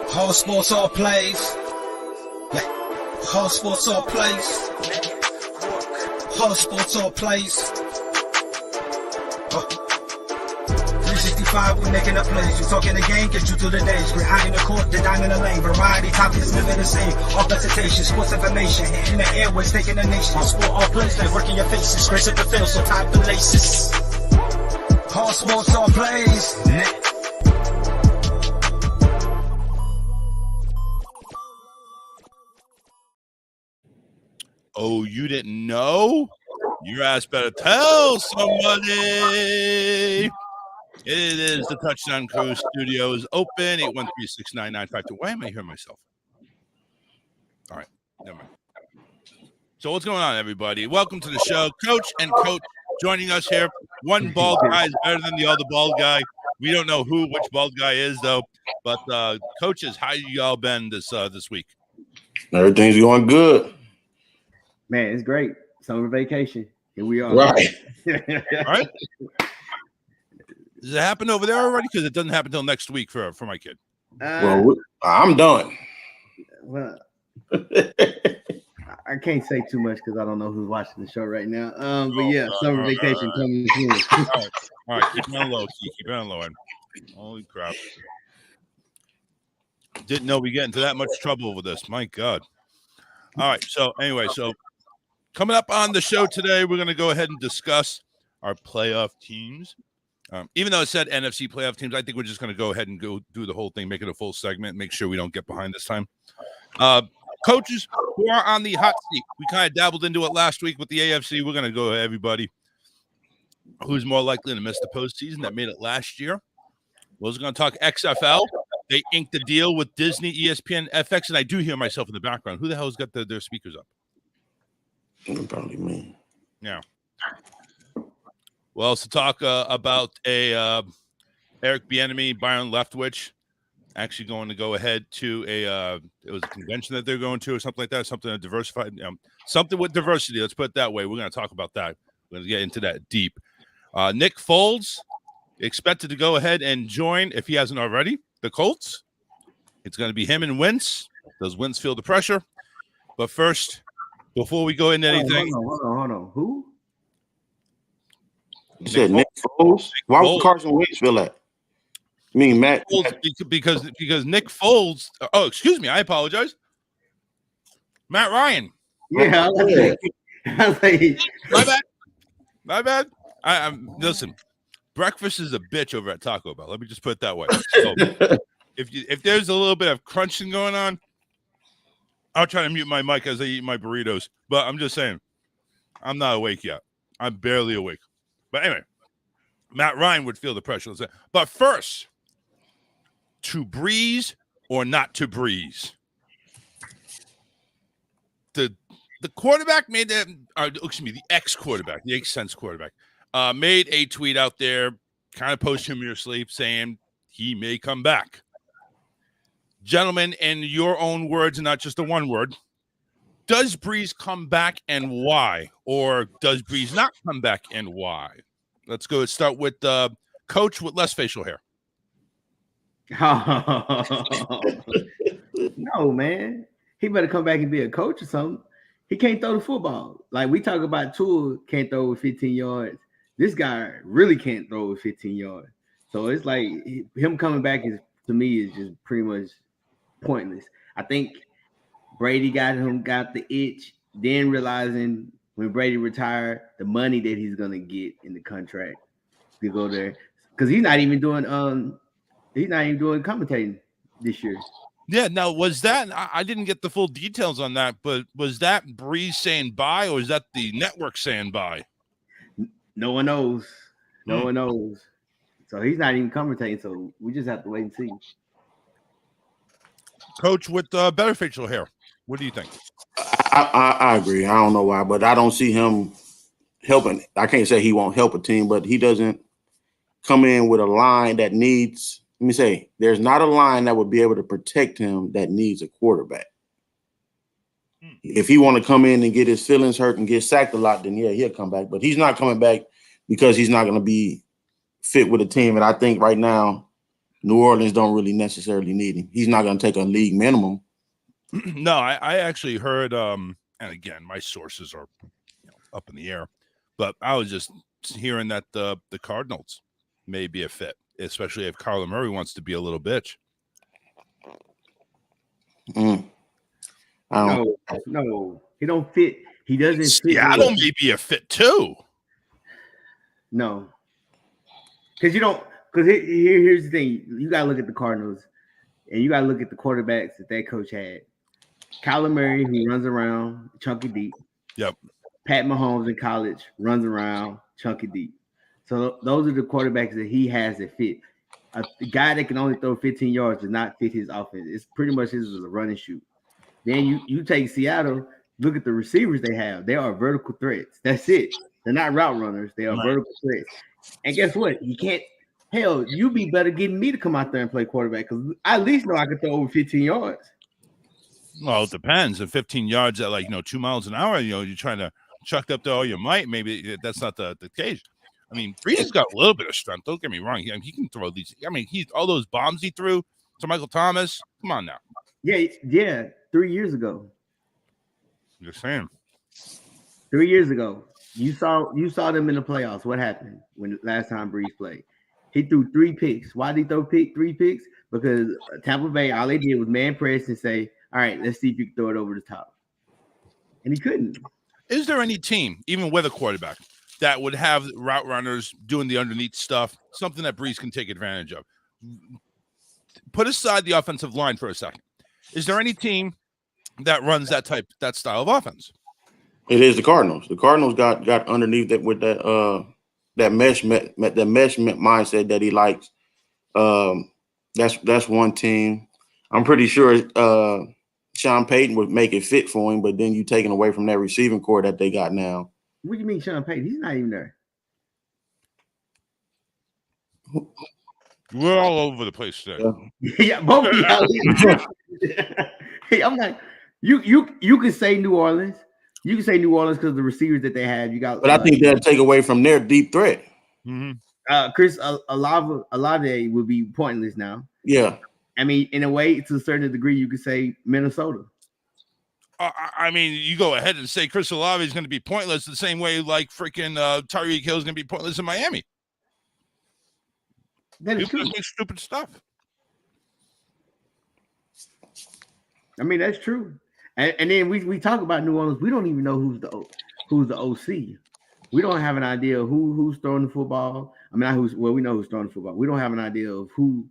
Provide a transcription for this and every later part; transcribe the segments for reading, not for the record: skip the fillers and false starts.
Whole sports all plays. Yeah. Whole sports all plays. Whole sports all plays. 365, we making a plays. We talking the game, get you through the days. We're high in the court, the dime in the lane. Variety topics, living the same. All presentation, sports information. Hitting the airways, taking the nation. Sport all plays, like working your faces. Grace at the field, so tie the laces. Whole sports all plays. Oh, you didn't know? Your ass better tell somebody. It is the Touchdown Crew Studios open, 813-699-52. Why am I hearing myself? All right, never mind. So what's going on, everybody? Welcome to the show. Coach and Coach joining us here. One bald guy is better than the other bald guy. We don't know which bald guy is, though. But coaches, how you all been this week? Everything's going good. Man, it's great. Summer vacation. Here we are. Right. All right. Does it happen over there already? Because it doesn't happen until next week for my kid. Well, I'm done. Well, I can't say too much because I don't know who's watching the show right now. But yeah, summer vacation coming soon. All right. Keep it on low. Keep it on low. Holy crap. Didn't know we get into that much trouble with this. My God. All right. So anyway, coming up on the show today, we're going to go ahead and discuss our playoff teams. Even though it said NFC playoff teams, I think we're just going to go ahead and go do the whole thing, make it a full segment, make sure we don't get behind this time. Coaches who are on the hot seat. We kind of dabbled into it last week with the AFC. We're going to go everybody who's more likely to miss the postseason that made it last year. We're going to talk XFL. They inked the deal with Disney, ESPN, FX, and I do hear myself in the background. Who the hell's got their speakers up? Probably me. Yeah. Well, to talk about Eric Bieniemy, Byron Leftwich, actually going to go ahead to it was a convention that they're going to or something like that, something that diversified, something with diversity. Let's put it that way. We're going to talk about that. We're going to get into that deep. Nick Foles expected to go ahead and join, if he hasn't already, the Colts. It's going to be him and Wentz. Does Wentz feel the pressure? But first, before we go into anything, Hold on. Who? You said Nick Foles? Why would Carson Wentz feel that? I mean, Matt. Because Nick Foles. Oh, excuse me. I apologize. Matt Ryan. Yeah, My bad. I'm listen. Breakfast is a bitch over at Taco Bell. Let me just put it that way. So if there's a little bit of crunching going on, I'll try to mute my mic as I eat my burritos. But I'm just saying, I'm not awake yet. I'm barely awake. But anyway, Matt Ryan would feel the pressure. But first, to Brees or not to Brees? The quarterback made that. The ex-quarterback, the ex-Sense quarterback, made a tweet out there, kind of posthumously, saying he may come back. Gentlemen, in your own words, and not just the one word, does Brees come back and why? Or does Brees not come back and why? Let's go start with Coach with less facial hair. No, man. He better come back and be a coach or something. He can't throw the football. Like we talk about Tua can't throw with 15 yards. This guy really can't throw with 15 yards. So it's like him coming back to me is just pretty much pointless. I think Brady got the itch, then realizing when Brady retired, the money that he's gonna get in the contract to go there. Because he's not even doing commentating this year. Yeah, now was that I didn't get the full details on that, but was that Brees saying bye or is that the network saying bye? No one knows. No one knows. So he's not even commentating, so we just have to wait and see. Coach with better facial hair. What do you think? I agree. I don't know why, but I don't see him helping. I can't say he won't help a team, but he doesn't come in with a line that needs – let me say, there's not a line that would be able to protect him that needs a quarterback. If he want to come in and get his feelings hurt and get sacked a lot, then yeah, he'll come back. But he's not coming back because he's not going to be fit with a team. And I think right now New Orleans don't really necessarily need him. He's not going to take a league minimum. No, I actually heard, and again, my sources are up in the air, but I was just hearing that the Cardinals may be a fit, especially if Kyler Murray wants to be a little bitch. No, he don't fit. He doesn't fit. Seattle may be a fit too. No, because you don't. Because here's the thing: you gotta look at the Cardinals, and you gotta look at the quarterbacks that coach had. Kyler Murray, who runs around chunky deep. Yep. Pat Mahomes in college runs around chunky deep. So those are the quarterbacks that he has that fit. A guy that can only throw 15 yards does not fit his offense. It's pretty much his was a run and shoot. Then you take Seattle, look at the receivers they have. They are vertical threats. That's it. They're not route runners. They are vertical threats. And guess what? You can't. Hell, you be better getting me to come out there and play quarterback because I at least know I can throw over 15 yards. Well, it depends. At 15 yards at 2 miles an hour, you're trying to chuck up to all your might. Maybe that's not the case. I mean, Brees has got a little bit of strength. Don't get me wrong. He can throw these. I mean, all those bombs he threw to Michael Thomas. Come on now. Yeah. 3 years ago. Just saying. 3 years ago, you saw them in the playoffs. What happened when last time Brees played? He threw 3 picks. Why did he throw 3 picks? Because Tampa Bay, all they did was man press and say, all right, let's see if you can throw it over the top. And he couldn't. Is there any team, even with a quarterback, that would have route runners doing the underneath stuff, something that Brees can take advantage of? Put aside the offensive line for a second. Is there any team that runs that style of offense? It is the Cardinals. The Cardinals got underneath that with that mesh mindset that he likes. That's one team. I'm pretty sure Sean Payton would make it fit for him, but then you taking away from that receiving core that they got now. What do you mean Sean Payton? He's not even there. We're all over the place today. Yeah, both of y'all. Hey, I'm like, you can say New Orleans. You can say New Orleans because of the receivers that they have. You got, but I think that'll take away from their deep threat. Mm-hmm. Chris Olave would be pointless now. Yeah. I mean, in a way, to a certain degree, you could say Minnesota. I mean, you go ahead and say Chris Olave is going to be pointless the same way like freaking Tyreek Hill is going to be pointless in Miami. That is true. Stupid stuff. I mean, that's true. And then we talk about New Orleans. We don't even know who's the OC. We don't have an idea of who's throwing the football. I mean, we know who's throwing the football. We don't have an idea of who's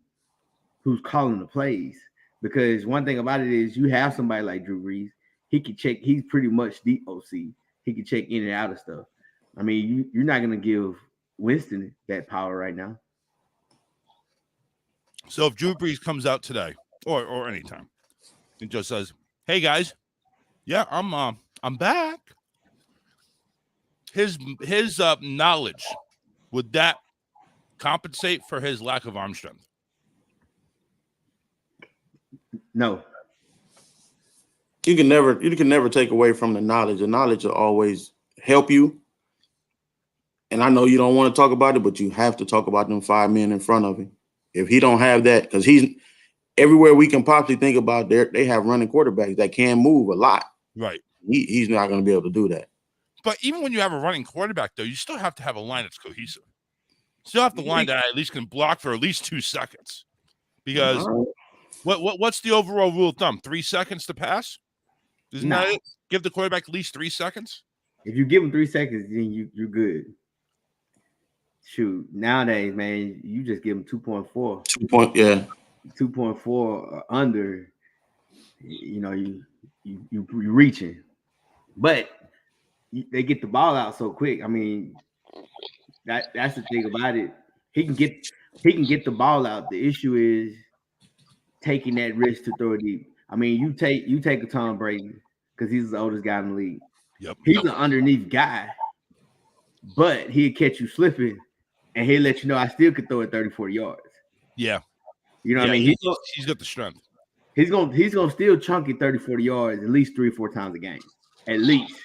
calling the plays. Because one thing about it is you have somebody like Drew Brees. He can check. He's pretty much the OC. He can check in and out of stuff. I mean, you're not going to give Winston that power right now. So if Drew Brees comes out today or anytime and just says, "Hey guys, yeah, I'm back," his knowledge, would that compensate for his lack of arm strength? No. You can never take away from the knowledge. The knowledge will always help you. And I know you don't want to talk about it, but you have to talk about them 5 men in front of him. If he don't have that, because he's everywhere we can possibly think about, they have running quarterbacks that can move a lot. Right. He's not going to be able to do that. But even when you have a running quarterback, though, you still have to have a line that's cohesive. Still have the line that at least can block for at least 2 seconds. Because what's the overall rule of thumb? 3 seconds to pass? Isn't that it? Give the quarterback at least 3 seconds? If you give him 3 seconds, then you're good. Shoot, nowadays, man, you just give him 2.4. 2.4 or under. You know, you reaching, but they get the ball out so quick. I mean, that's the thing about it. He can get the ball out. The issue is taking that risk to throw it deep. I mean, you take a Tom Brady because he's the oldest guy in the league. Yep. He's an underneath guy, but he'll catch you slipping, and he'll let you know I still could throw it 30, 40 yards. Yeah. You know what I mean? He's got the strength. He's gonna still chunk it 30, 40 yards at least 3 or 4 times a game. At least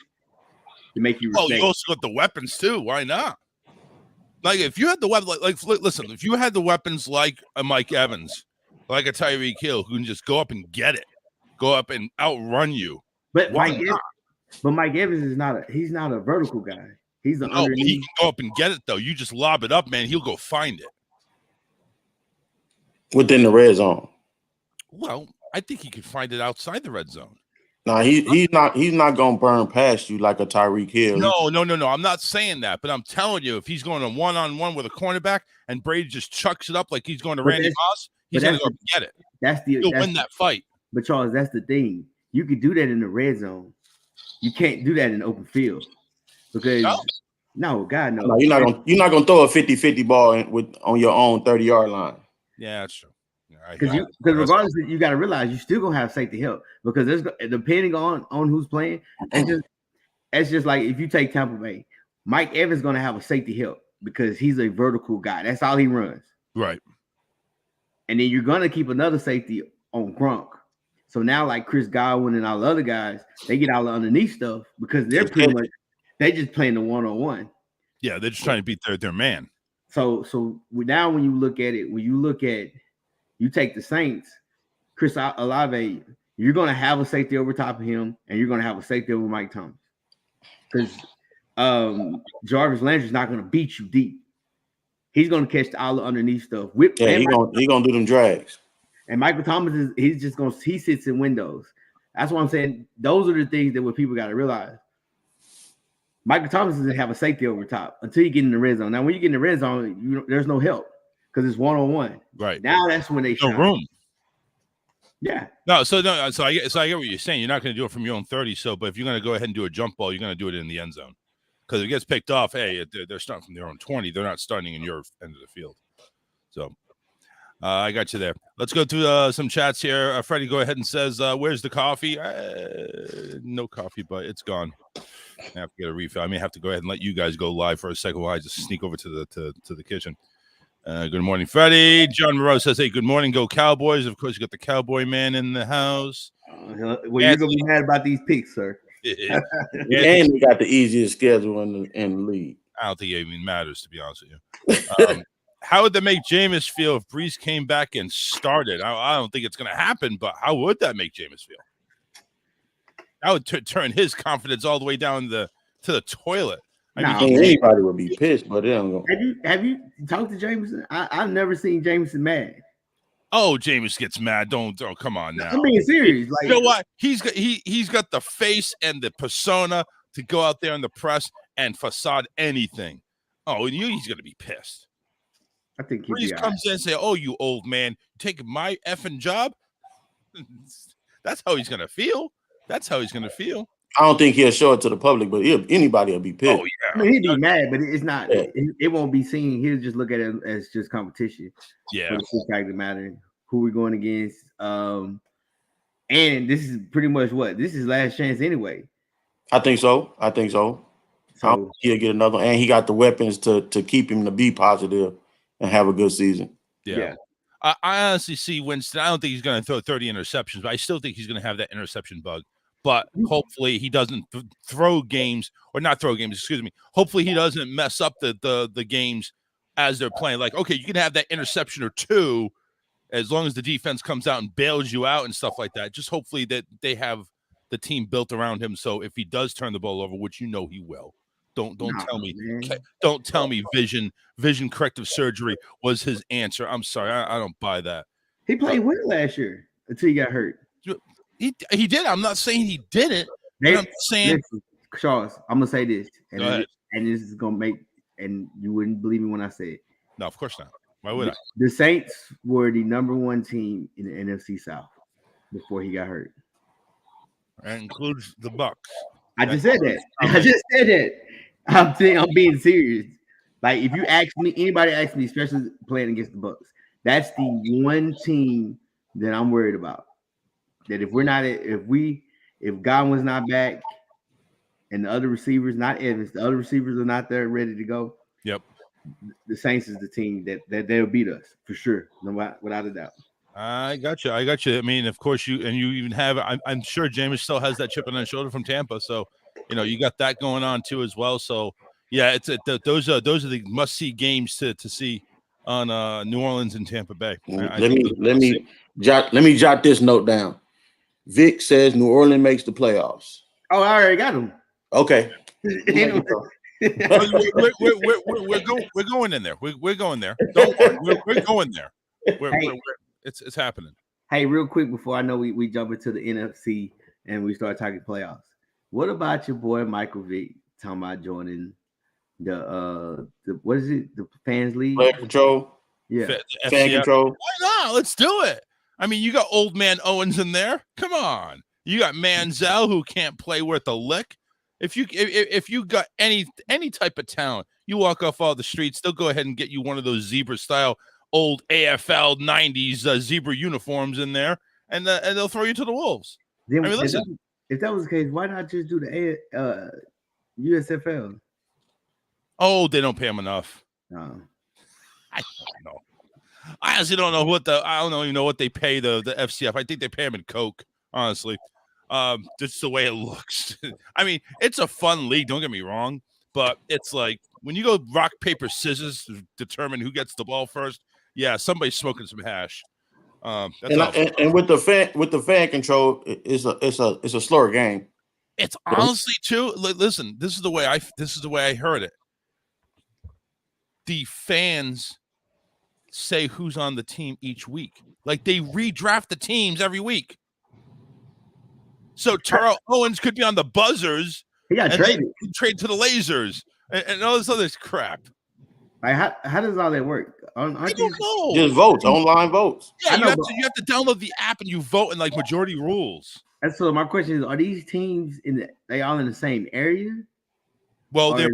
to make you respect. Oh, you also got the weapons too. Why not? Like if you had the weapon, listen, if you had the weapons like a Mike Evans, like a Tyreek Hill, who can just go up and get it, go up and outrun you. But Mike Evans is he's not a vertical guy. He's the underneath. He can go up and get it though. You just lob it up, man. He'll go find it within the red zone. Well, I think he could find it outside the red zone. No, he's not gonna burn past you like a Tyreek Hill. No. I'm not saying that, but I'm telling you, if he's going a one-on-one with a cornerback and Brady just chucks it up like he's going to Randy Moss, he's gonna go up and get it. He'll win that fight. But Charles, that's the thing. You could do that in the red zone. You can't do that in the open field because no, God no. You're not gonna throw a 50-50 ball on your own 30-yard line. Yeah, that's true. Because regardless, you got to realize you're still gonna have safety help because there's depending on who's playing. It's just like if you take Tampa Bay, Mike Evans gonna have a safety help because he's a vertical guy. That's all he runs. Right. And then you're gonna keep another safety on Gronk. So now, like Chris Godwin and all the other guys, they get all the underneath stuff because they're pretty much just playing the one-on-one. Yeah, they're just trying to beat their man. So now when you look at it, you take the Saints, Chris Olave, you're going to have a safety over top of him, and you're going to have a safety over Mike Thomas. Because Jarvis Landry's not going to beat you deep. He's going to catch all the underneath stuff. He's going to do them drags. And Michael Thomas he sits in windows. That's what I'm saying. Those are the things that what people got to realize. Michael Thomas doesn't have a safety over top until you get in the red zone. Now, when you get in the red zone, there's no help. Because it's one-on-one. Right. Now that's when they shine. No room. Yeah. So I get what you're saying. You're not going to do it from your own 30. But if you're going to go ahead and do a jump ball, you're going to do it in the end zone. Because if it gets picked off, hey, they're starting from their own 20. They're not starting in your end of the field. So I got you there. Let's go through some chats here. Freddie, go ahead and says, where's the coffee? No coffee, but it's gone. I have to get a refill. I may have to go ahead and let you guys go live for a second while I just sneak over to the kitchen. Good morning, Freddie. John Moreau says, hey, good morning, go Cowboys. Of course, you got the Cowboy man in the house. Well, you're going to be mad about these picks, sir. And we got the easiest schedule in the league. I don't think it even matters, to be honest with you. How would that make Jameis feel if Brees came back and started? I don't think it's going to happen, but how would that make Jameis feel? That would turn his confidence all the way down to the toilet. Anybody would be pissed, but it don't go. Have you talked to Jameson? I've never seen Jameson mad. Oh, Jameis gets mad. Don't come on now. I'm being serious. Like, you know what? He's got the face and the persona to go out there in the press and facade anything. Oh, he's gonna be pissed. I think Brees comes in and say, "Oh, you old man, taking my effing job." That's how he's gonna feel. I don't think he'll show it to the public, but anybody will be pissed. Oh, yeah. I mean, he'd be mad, but it's not. Yeah. It won't be seen. He'll just look at it as just competition. Yeah. It's the fact of the matter. Who we're going against. And this is pretty much this is last chance anyway. I think so. So he'll get another, and he got the weapons to keep him to be positive and have a good season. Yeah. I honestly see Winston. I don't think he's going to throw 30 interceptions, but I still think he's going to have that interception bug. But hopefully he doesn't throw games, or not throw games, excuse me. Hopefully he doesn't mess up the games as they're playing. Like, okay, you can have that interception or two as long as the defense comes out and bails you out and stuff like that. Just hopefully that they have the team built around him. So if he does turn the ball over, which you know he will, don't tell me vision corrective surgery was his answer. I'm sorry, I don't buy that. He played well last year until he got hurt. He did. I'm not saying he didn't. I'm saying, listen, Charles, I'm gonna say this, Go ahead. And this is gonna make, and you wouldn't believe me when I say it. No, of course not. Why would I? The Saints were the number one team in the NFC South before he got hurt. That includes the Bucks. I just said that. I'm being serious. Like, if you ask me, anybody ask me, especially playing against the Bucks, that's the one team that I'm worried about. That if Godwin's not back and the other receivers, not Evans, the other receivers are not there ready to go. Yep. The Saints is the team that they'll beat us for sure, without a doubt. I got you. I mean, of course you even have. I'm sure Jameis still has that chip on his shoulder from Tampa, so you got that going on too as well. So Yeah, those are the must see games to see on New Orleans and Tampa Bay. Let me jot this note down. Vic says New Orleans makes the playoffs. Oh, I already got him. Okay. we're going in there. We're going there. Don't worry. We're going there. It's happening. Hey, real quick before I know we jump into the NFC and we start talking playoffs. What about your boy Michael Vick talking about joining the what is it? The fans league? Player control. Yeah. Fan control. Why not? Let's do it. I mean, you got old man Owens in there. Come on. You got Manziel who can't play worth a lick. If you got any type of talent, you walk off all the streets, they'll go ahead and get you one of those zebra style old AFL 90s zebra uniforms in there, and they'll throw you to the wolves. Then, I mean, listen. If that was the case, why not just do the USFL? Oh, they don't pay them enough. No. I don't know. I honestly don't know I don't even know what they pay the FCF. I think they pay them in Coke, honestly. Just the way it looks. I mean, it's a fun league, don't get me wrong, but it's like when you go rock, paper, scissors to determine who gets the ball first, yeah, somebody's smoking some hash. And with the fan control, it's a slower game. It's honestly too. Listen, this is the way I heard it. The fans say who's on the team each week. Like they redraft the teams every week. So Terrell Owens could be on the Buzzers. He got traded. Trade to the Lasers and all this other crap. Like how does all that work? I don't know. Just votes, online votes. Yeah, you have to download the app and you vote in like majority rules. And so my question is: are these teams they all in the same area? Well, they're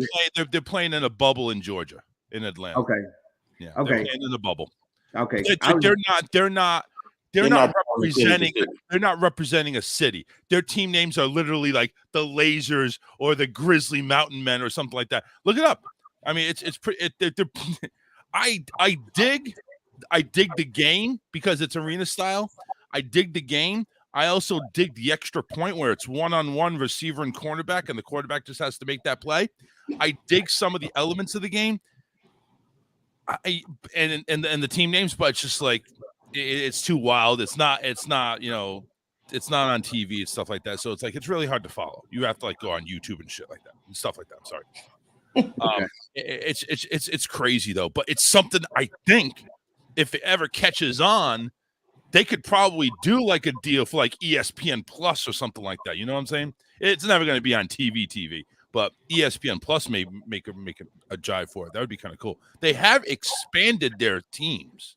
playing in a bubble in Georgia, in Atlanta. Okay. Yeah. Okay. They're playing in a bubble. Okay. They're not representing a city. Their team names are literally like the Lasers or the Grizzly Mountain Men or something like that. Look it up. I mean, it's pretty. I dig the game because it's arena style. I dig the game. I also dig the extra point where it's one-on-one receiver and cornerback, and the quarterback just has to make that play. I dig some of the elements of the game. And the team names, but it's just like it's too wild. It's not it's not on TV and stuff like that. So it's like it's really hard to follow. You have to like go on YouTube and shit like that and stuff like that. I'm sorry. It's crazy though, but it's something I think if it ever catches on, they could probably do like a deal for like ESPN Plus or something like that. You know what I'm saying? It's never going to be on TV, but ESPN Plus may make a jive for it. That would be kind of cool. They have expanded their teams.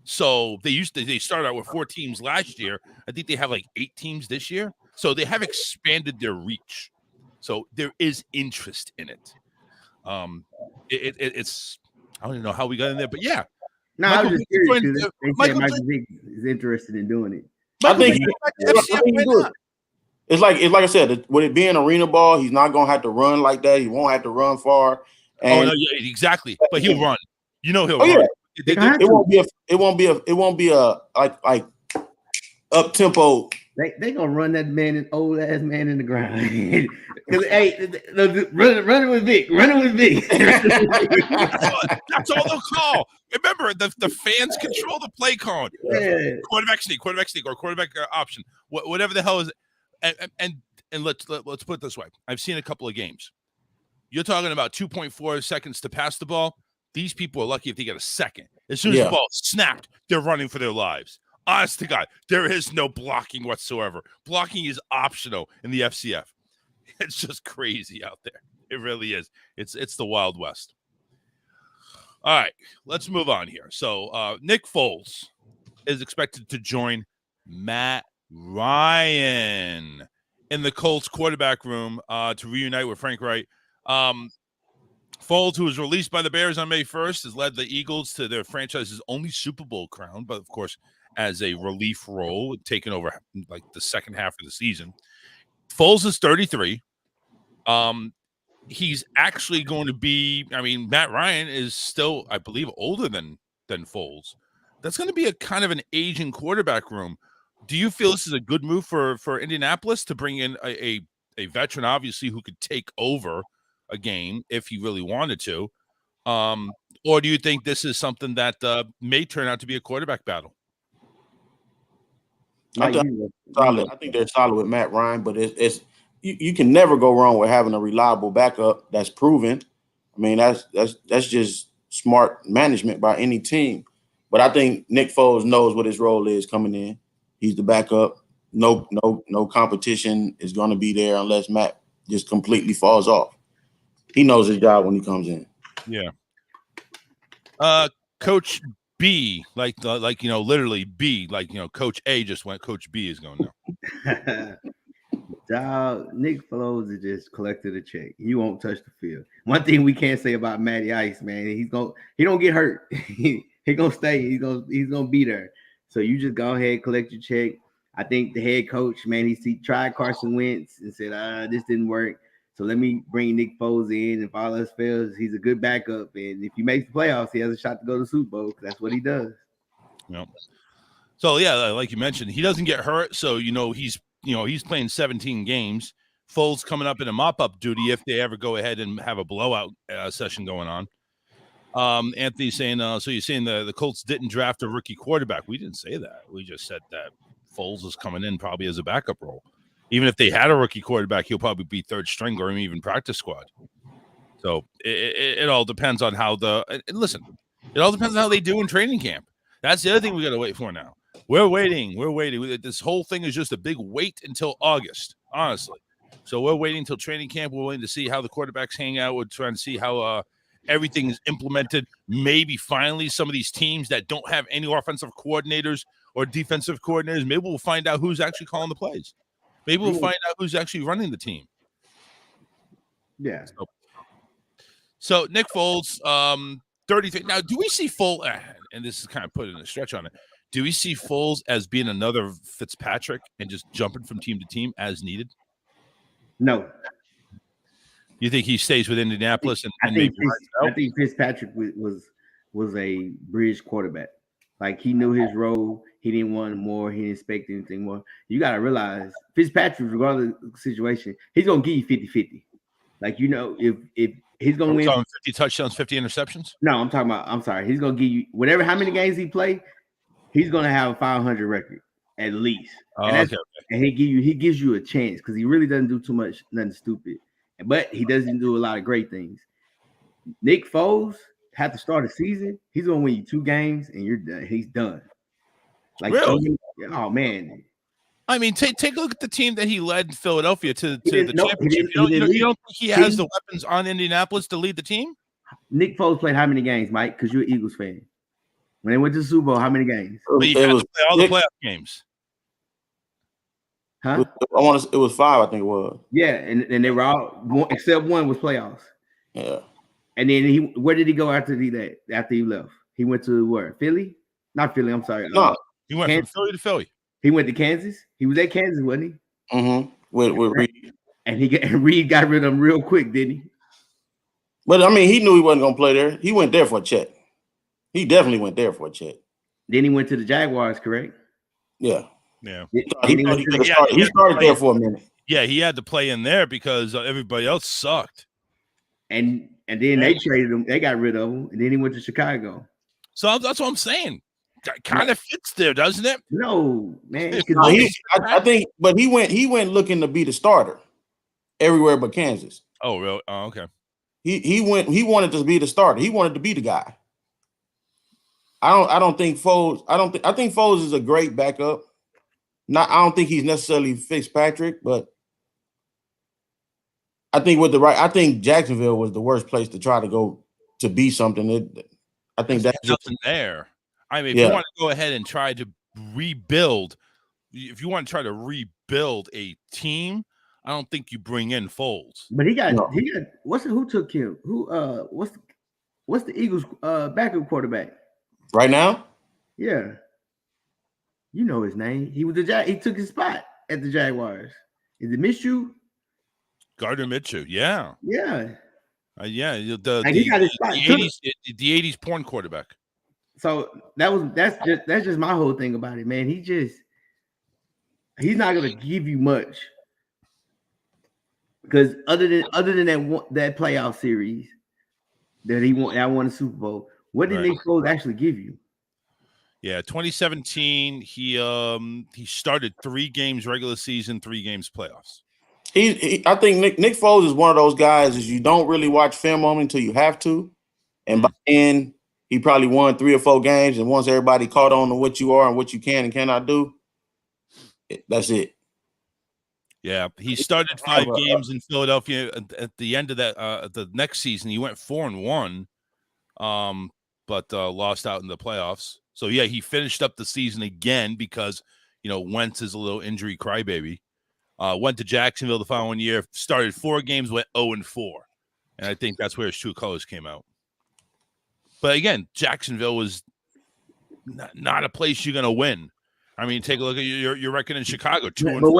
So they started out with 4 teams last year. I think they have like 8 teams this year. So they have expanded their reach. So there is interest in it. It's I don't even know how we got in there, but yeah. No, I was just curious. They said Michael Vick is interested in doing it. I think it's like I said, with it being arena ball, he's not gonna have to run like that. He won't have to run far. And yeah, exactly. But he'll run. He'll run. Yeah. It won't be a like up tempo. They gonna run that old ass man in the ground. Because running with Vic. That's all they'll call. Remember, the fans control the play calling. Yeah. Quarterback sneak, or quarterback option, whatever the hell is. And let's put it this way. I've seen a couple of games. You're talking about 2.4 seconds to pass the ball. These people are lucky if they get a second. As soon as the ball snapped, they're running for their lives. Honest to God, there is no blocking whatsoever. Blocking is optional in the FCF. It's just crazy out there. It really is. It's the Wild West. All right, let's move on here. So Nick Foles is expected to join Matt Ryan in the Colts quarterback room to reunite with Frank Wright. Foles, who was released by the Bears on May 1st, has led the Eagles to their franchise's only Super Bowl crown, but of course, as a relief role, taking over like the second half of the season. Foles is 33. He's actually going to be, Matt Ryan is still, I believe, older than Foles. That's going to be a kind of an aging quarterback room. Do you feel this is a good move for Indianapolis to bring in a veteran, obviously, who could take over a game if he really wanted to. Or do you think this is something that may turn out to be a quarterback battle? I think they're solid with Matt Ryan, but it's you can never go wrong with having a reliable backup that's proven. I mean, that's just smart management by any team. But I think Nick Foles knows what his role is coming in. He's the backup. No competition is going to be there unless Matt just completely falls off. He knows his job when he comes in. Yeah. Coach B, literally B, Coach A just went. Coach B is going now. Nick Foles is just collected a check. He won't touch the field. One thing we can't say about Matty Ice, man, he don't get hurt. he gonna stay. He's gonna be there. So you just go ahead, collect your check. I think the head coach, man, he tried Carson Wentz and said, this didn't work. So let me bring Nick Foles in. If all else fails, he's a good backup. And if he makes the playoffs, he has a shot to go to the Super Bowl because that's what he does. Yeah. So yeah, like you mentioned, he doesn't get hurt. So he's playing 17 games. Foles coming up in a mop-up duty if they ever go ahead and have a blowout session going on. Anthony's saying, so you're saying the Colts didn't draft a rookie quarterback. We didn't say that. We just said that Foles is coming in probably as a backup role. Even if they had a rookie quarterback, he'll probably be third string or even practice squad. So it all depends on how it all depends on how they do in training camp. That's the other thing we got to wait for now. We're waiting. This whole thing is just a big wait until August, honestly. So we're waiting until training camp. We're waiting to see how the quarterbacks hang out. We're trying to see how everything is implemented. Maybe finally some of these teams that don't have any offensive coordinators or defensive coordinators, maybe we'll find out who's actually calling the plays. Maybe we'll find out who's actually running the team. Yeah. So Nick Foles, 33. Now, do we see Foles, and this is kind of putting a stretch on it, do we see Foles as being another Fitzpatrick and just jumping from team to team as needed? No. You think he stays with Indianapolis? I think Fitzpatrick was a bridge quarterback. Like, he knew his role. He didn't want more. He didn't expect anything more. You got to realize Fitzpatrick, regardless of the situation, he's going to give you 50-50. Like, if he's going to win 50 touchdowns, 50 interceptions? No, I'm sorry. He's going to give you whatever, how many games he play, he's going to have a 500 record at least. And he gives you a chance because he really doesn't do nothing stupid. But he doesn't do a lot of great things. Nick Foles had to start a season. He's going to win you 2 games and you're done. He's done. Like, really? Oh man. I mean, take a look at the team that he led Philadelphia to the championship. You don't think he has the weapons on Indianapolis to lead the team? Nick Foles played how many games, Mike? Because you're an Eagles fan. When they went to the Super Bowl, how many games? He had to play all the playoff games. Huh? It was 5, I think it was. Yeah, and they were all except one was playoffs. Yeah. And then where did he go after he left? He went to where? Philly? Not Philly. I'm sorry. No, he went from Philly to Philly. He went to Kansas. He was at Kansas, wasn't he? Mm-hmm. With Reed. And Reed got rid of him real quick, didn't he? But I mean, he knew he wasn't gonna play there. He went there for a check. He definitely went there for a check. Then he went to the Jaguars, correct? Yeah. Yeah. He started there for a minute. Yeah, he had to play in there because everybody else sucked. And then they traded him. They got rid of him. And then he went to Chicago. So that's what I'm saying. Kind of fits there, doesn't it? No, man. I think, but he went looking to be the starter everywhere but Kansas. Oh, really? Oh, okay. He wanted to be the starter. He wanted to be the guy. I don't think Foles. I think Foles is a great backup. I don't think he's necessarily Fitzpatrick, but I think Jacksonville was the worst place to try to go to be something. I think that's nothing there. I mean, if you want to go ahead and try to rebuild, if you want to try to rebuild a team, I don't think you bring in Foles. But he got who took him? What's the Eagles backup quarterback right now? Yeah, you know his name. He took his spot at the Jaguars. Is it Minshew? Gardner Minshew, yeah. Yeah. The 80s porn quarterback. So that's just my whole thing about it, man. He's not gonna give you much. Because other than that playoff series that I won the Super Bowl, what did Nick Foles actually give you? Yeah, 2017. He started 3 games regular season, 3 games playoffs. I think Nick Foles is one of those guys is you don't really watch film on him until you have to, and by then he probably won 3 or 4 games, and once everybody caught on to what you are and what you can and cannot do, that's it. Yeah, he started 5 games in Philadelphia. At the end of that, the next season, he went 4-1, but lost out in the playoffs. So yeah, he finished up the season again because Wentz is a little injury crybaby. Went to Jacksonville the following year, started 4 games, went 0-4, and I think that's where his true colors came out. But again, Jacksonville was not a place you're going to win. I mean, take a look at your record in Chicago, 2-5. But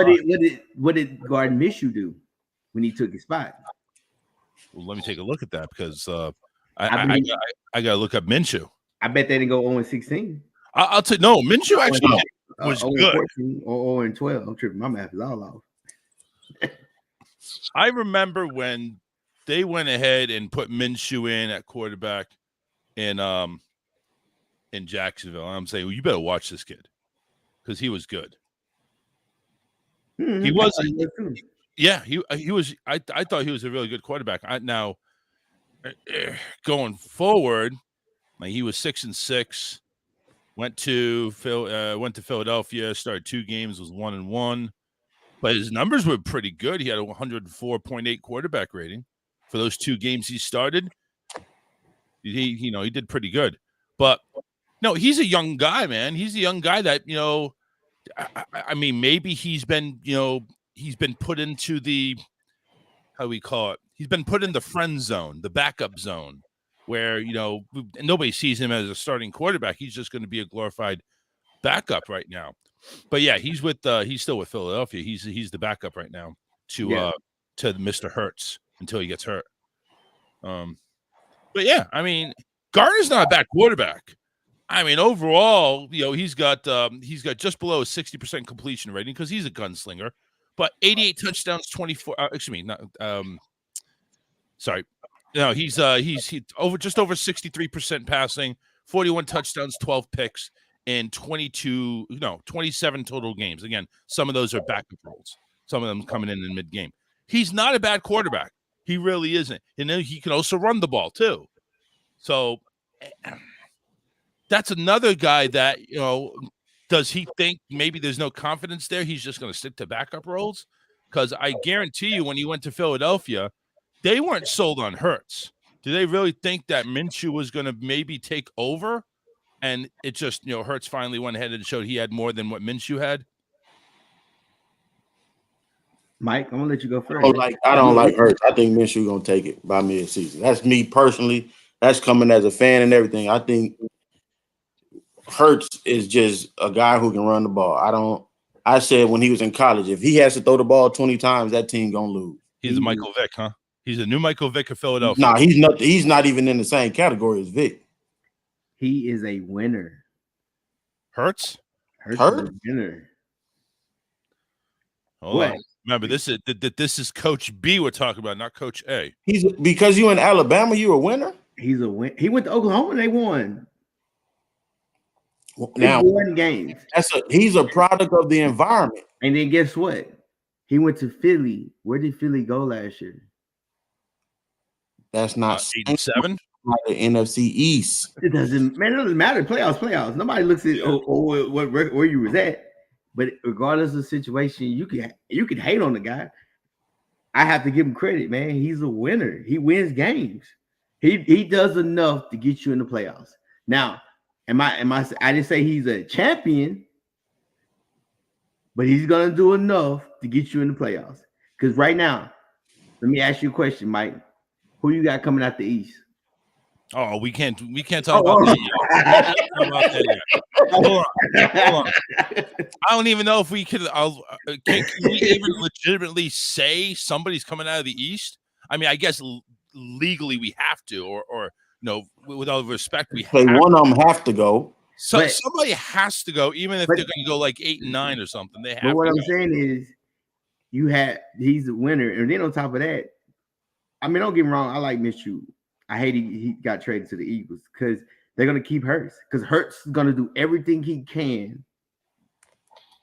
what did Gardner Minshew do when he took his spot? Well, let me take a look at that because I got to look up Minshew. I bet they didn't go 0-16. I'll tell you, no, Minshew actually was good. or 0-12. I'm tripping. My math is all off. I remember when they went ahead and put Minshew in at quarterback in Jacksonville. I'm saying, well, you better watch this kid because he was good. He was, yeah. He was. I thought he was a really good quarterback. Now, going forward, he was 6-6. Went to Philadelphia. Started 2 games. Was 1-1. But his numbers were pretty good. He had a 104.8 quarterback rating for those 2 games he started. He did pretty good. But no, he's a young guy, man. He's a young guy that I mean, maybe he's been put into the, how we call it? He's been put in the friend zone, the backup zone, where nobody sees him as a starting quarterback. He's just going to be a glorified backup right now. But yeah, he's still with Philadelphia. He's the backup right now to Mr. Hurts until he gets hurt. But yeah, I mean, Gardner's not a bad quarterback. I mean, overall, he's got just below a 60% completion rating because he's a gunslinger. But 88 touchdowns, 24. Sorry, no, he's just over 63% passing, 41 touchdowns, 12 picks, and 27 total games. Again, some of those are backup roles. Some of them coming in mid-game. He's not a bad quarterback. He really isn't. And then he can also run the ball too. So that's another guy that, does he think maybe there's no confidence there? He's just going to stick to backup roles? Because I guarantee you when he went to Philadelphia, they weren't sold on Hurts. Do they really think that Minshew was going to maybe take over? And it just, Hurts finally went ahead and showed he had more than what Minshew had? Mike, I'm going to let you go first. I don't like Hurts. I think Minshew going to take it by mid-season. That's me personally. That's coming as a fan and everything. I think Hurts is just a guy who can run the ball. I said when he was in college, if he has to throw the ball 20 times, that team going to lose. He's a Michael Vick, huh? He's a new Michael Vick of Philadelphia. No, he's not. He's not even in the same category as Vick. He is a winner. Hurts? Hurts is a winner. What? Remember, this is Coach B we're talking about, not Coach A. Because you in Alabama, you a winner? He's a win. He went to Oklahoma and they won. Now, they won games. He's a product of the environment. And then guess what? He went to Philly. Where did Philly go last year? That's not 8-7. The NFC East. It doesn't matter. Playoffs. Nobody looks at where you was at. But regardless of the situation, you can hate on the guy. I have to give him credit, man. He's a winner. He wins games. He does enough to get you in the playoffs. Now, I didn't say he's a champion, but he's gonna do enough to get you in the playoffs. Because right now, let me ask you a question, Mike. Who you got coming out the East? Oh, we can't talk about that yet. Hold on. I don't even know if we could. Can we even legitimately say somebody's coming out of the East? I mean, I guess legally we have to, or with all respect, we have one of them have to go. So somebody has to go, even if they're going to go like 8-9 or something. They have. But what to I'm go. saying is, he's the winner, and then on top of that, I mean, don't get me wrong, I like Minshew. I hate he got traded to the Eagles because they're gonna keep Hurts because Hurts is gonna do everything he can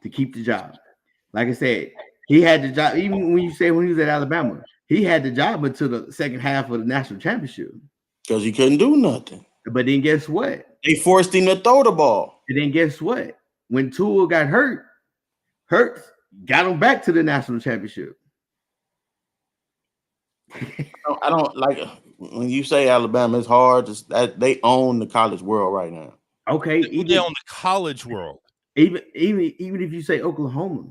to keep the job. Like I said, he had the job even when he was at Alabama. He had the job until the second half of the national championship because he couldn't do nothing. But then guess what? They forced him to throw the ball. And then guess what? When Tua got hurt, Hurts got him back to the national championship. I don't like when you say Alabama. It's hard. That they own the college world right now. Okay, they own the college world. Even if you say Oklahoma,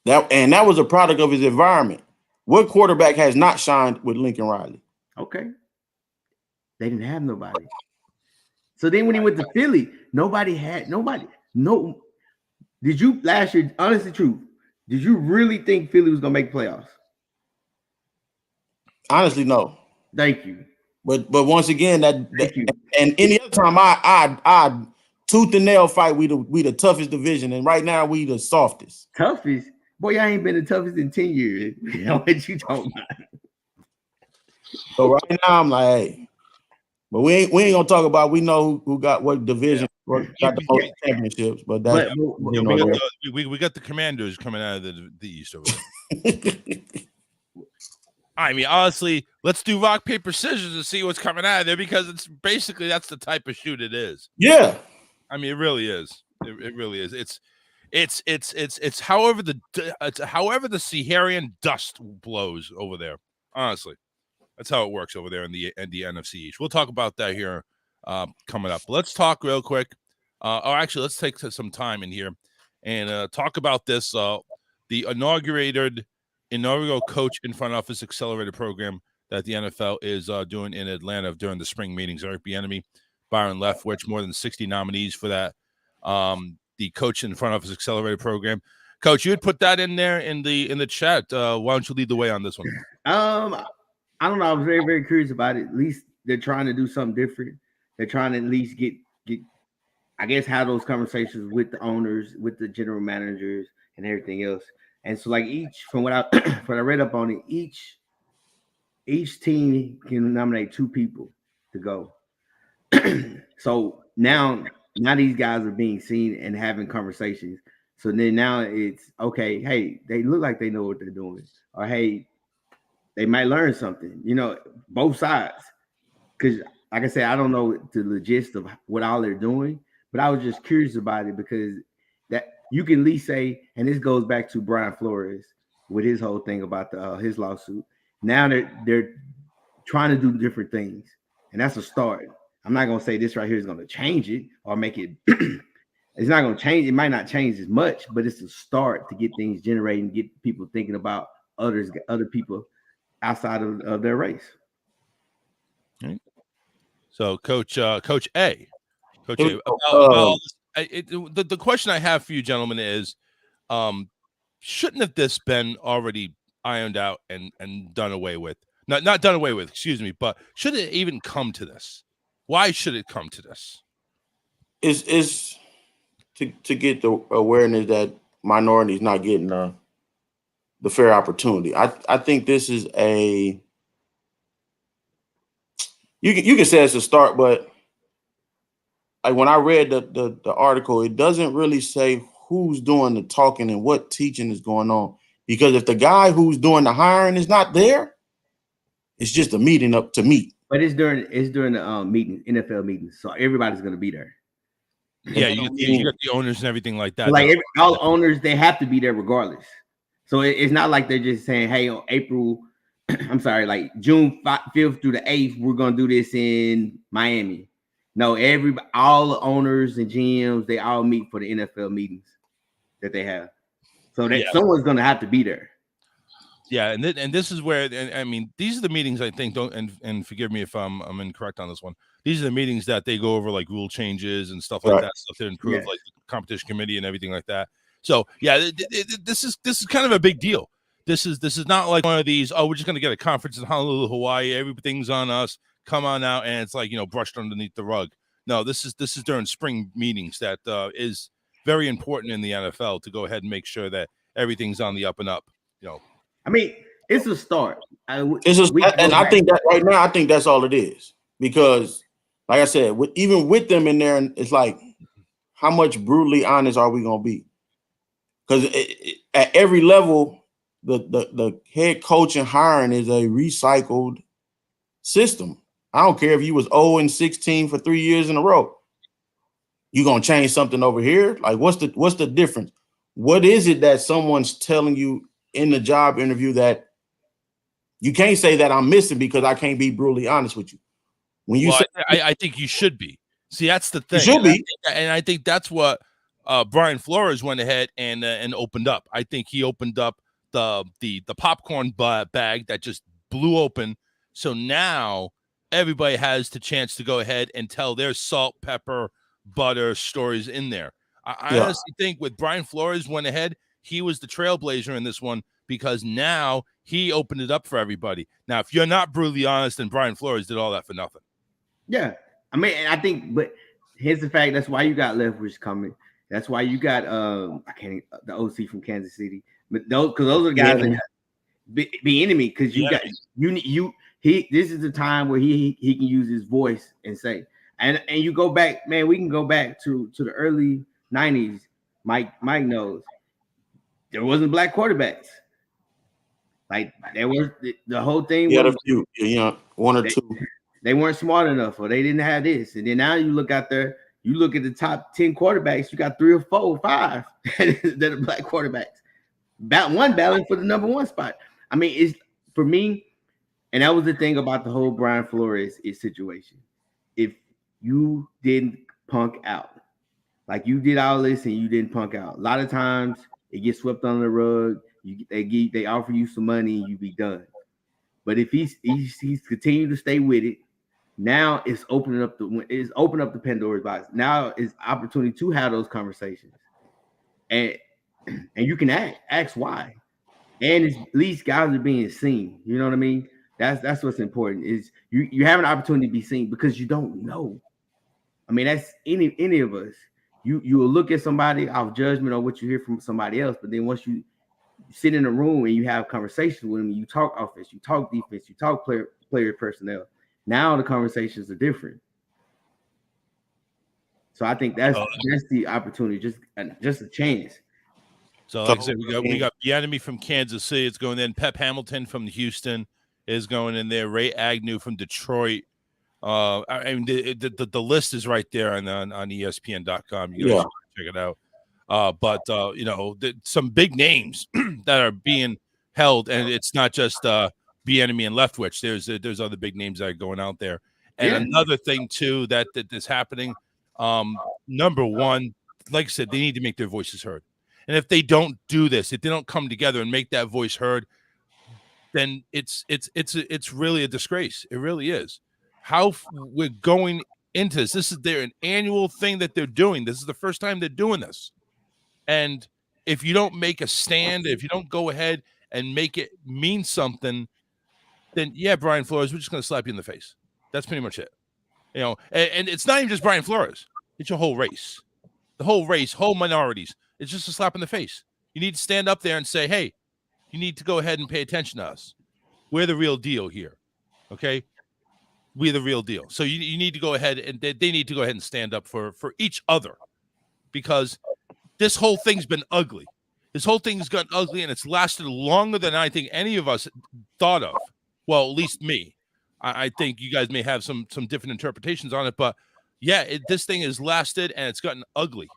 that was a product of his environment. What quarterback has not shined with Lincoln Riley? Okay, they didn't have nobody. So then when he went to Philly, nobody. No. Did you last year? Honestly, true. Did you really think Philly was gonna make playoffs? Honestly, no. Thank you. But once again, Thank you. And any other time, I tooth and nail fight. We the toughest division, and right now we the softest. Toughest, boy. I ain't been the toughest in 10 years. You know what you talking about? So right now I'm like, hey, but we ain't gonna talk about. We know who got what division, got the most championships. But that's we got the Commanders coming out of the East over there. I mean, honestly, let's do rock, paper, scissors to see what's coming out of there because it's basically that's the type of shoot it is. Yeah, I mean, it really is. It really is. It's however the Saharian dust blows over there. Honestly, that's how it works over there in the NFC East. We'll talk about that here coming up. Let's talk real quick. Or actually, let's take some time in here and talk about this. The inaugural coach in front office accelerator program that the NFL is doing in Atlanta during the spring meetings. Eric Bieniemy, Byron Leftwich, more than 60 nominees for that. The coach in front office accelerator program. Coach, you had put that in there in the chat. Why don't you lead the way on this one? I don't know. I was very, very curious about it. At least they're trying to do something different. They're trying to at least get I guess have those conversations with the owners, with the general managers, and everything else. And so, like from what I read up on it, each team can nominate 2 people to go. So now these guys are being seen and having conversations. So then now it's okay. Hey, they look like they know what they're doing, or hey, they might learn something. You know, both sides. Because, like I said, I don't know the gist of what all they're doing, but I was just curious about it because that. You can at least say, and this goes back to Brian Flores with his whole thing about his lawsuit. Now they're trying to do different things, and that's a start. I'm not gonna say this right here is gonna change it or make it. It's not gonna change. It might not change as much, but it's a start to get things generating, get people thinking about other people outside of their race. Right. So, Coach A, the question I have for you, gentlemen, is shouldn't have this been already ironed out and done away with? Not done away with, excuse me, but should it even come to this? Why should it come to this? Is to get the awareness that minorities not getting the fair opportunity. I think this is you can say it's a start, but like when I read the article, it doesn't really say who's doing the talking and what teaching is going on. Because if the guy who's doing the hiring is not there, it's just a meeting up to meet. But it's during the meeting, NFL meetings, so everybody's going to be there. Yeah, you got the owners and everything like that. Like all owners, they have to be there regardless. So it's not like they're just saying, "Hey, on like June 5th through the 8th, we're going to do this in Miami." No, all the owners and GMs, they all meet for the NFL meetings that they have. So that someone's going to have to be there. Yeah, and this is where, and I mean, these are the meetings I think and forgive me if I'm incorrect on this one. These are the meetings that they go over like rule changes and stuff like that, stuff to improve like the competition committee and everything like that. So yeah, this is kind of a big deal. This is not like one of these. Oh, we're just going to get a conference in Honolulu, Hawaii. Everything's on us. Come on out, and it's like brushed underneath the rug. No, this is during spring meetings that is very important in the NFL to go ahead and make sure that everything's on the up and up. I mean, it's a start. I think that right now, I think that's all it is. Because, like I said, even with them in there, it's like, how much brutally honest are we gonna be? Because at every level, the head coach and hiring is a recycled system. I don't care if you was 0-16 for 3 years in a row. You gonna change something over here? Like, what's the difference? What is it that someone's telling you in the job interview that you can't say that I'm missing because I can't be brutally honest with you? When you say, I think you should be. See, that's the thing. You should be. And I think that's what Brian Flores went ahead and opened up. I think he opened up the popcorn bag that just blew open. So now everybody has the chance to go ahead and tell their salt, pepper, butter stories in there. I honestly think with Brian Flores went ahead, he was the trailblazer in this one because now he opened it up for everybody. Now, if you're not brutally honest, then Brian Flores did all that for nothing. Yeah. I mean, I think, but here's the fact. That's why you got Leftwich coming. That's why you got the OC from Kansas City. But those are the guys that be enemy because you got this is the time where he can use his voice and say, and you go back, man, we can go back to the early 90s. Mike knows there wasn't black quarterbacks. Like there was the whole thing. You had a few, one or two. They weren't smart enough, or they didn't have this. And then now you look out there, you look at the top 10 quarterbacks, you got 3 or 4 or 5 that are black quarterbacks. One battling for the number 1 spot. I mean, it's for me, and that was the thing about the whole Brian Flores situation. If you didn't punk out, like you did all this and you didn't punk out, a lot of times it gets swept under the rug. They offer you some money and you be done. But if he's continued to stay with it, now it's opening up the Pandora's box. Now is opportunity to have those conversations, and you can ask why, and it's, at least guys are being seen. You know what I mean? That's what's important is you have an opportunity to be seen because you don't know. I mean, that's any of us. You will look at somebody off judgment or what you hear from somebody else, but then once you sit in a room and you have conversations with them, you talk offense, you talk defense, you talk player personnel. Now the conversations are different. So I think that's the opportunity, just a chance. So like I said, we got Bieniemy from Kansas City. It's going in. Pep Hamilton from Houston is going in there. Ray Agnew from Detroit. I mean, the list is right there on ESPN.com. You guys check it out. But some big names that are being held, and it's not just Bieniemy and Leftwich. There's other big names that are going out there. And another thing too that is happening. Number one, like I said, they need to make their voices heard. And if they don't do this, if they don't come together and make that voice heard, then it's really a disgrace. It really is. How we're going into this. This is an annual thing that they're doing. This is the first time they're doing this. And if you don't make a stand, if you don't go ahead and make it mean something, then Brian Flores, we're just going to slap you in the face. That's pretty much it. And it's not even just Brian Flores. It's your whole race. The whole race, whole minorities. It's just a slap in the face. You need to stand up there and say, hey, you need to go ahead and pay attention to us. We're the real deal here. Okay? We're the real deal. So you need to go ahead and they need to go ahead and stand up for each other because this whole thing's been ugly. This whole thing's gotten ugly, and it's lasted longer than I think any of us thought of. Well, at least me. I think you guys may have some different interpretations on it, but this thing has lasted, and it's gotten ugly.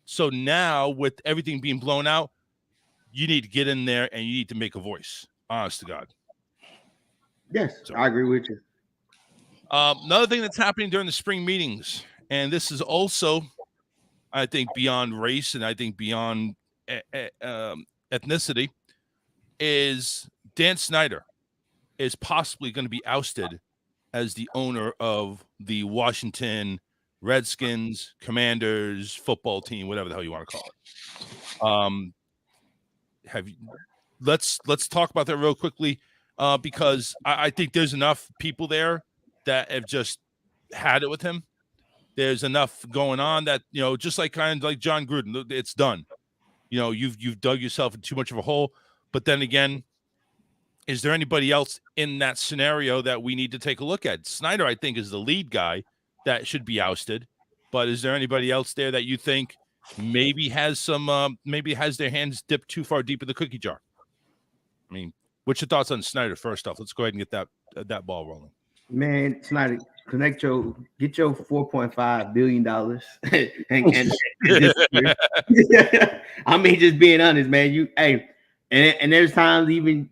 So now, with everything being blown out, you need to get in there, and you need to make a voice. Honest to God. Yes, so, I agree with you. Another thing that's happening during the spring meetings, and this is also, I think, beyond race and I think beyond ethnicity, is Dan Snyder is possibly going to be ousted as the owner of the Washington Redskins, Commanders football team, whatever the hell you want to call it. Let's talk about that real quickly because I think there's enough people there that have just had it with him. There's enough going on that, just like kind of like John Gruden, it's done. You've dug yourself in too much of a hole. But then again, is there anybody else in that scenario that we need to take a look at? Snyder, I think, is the lead guy that should be ousted. But is there anybody else there that you think maybe has some, maybe has their hands dipped too far deep in the cookie jar? I mean, what's your thoughts on Snyder? First off, let's go ahead and get that ball rolling. Man, Snyder, get your $4.5 billion and I mean, just being honest, man. And there's times even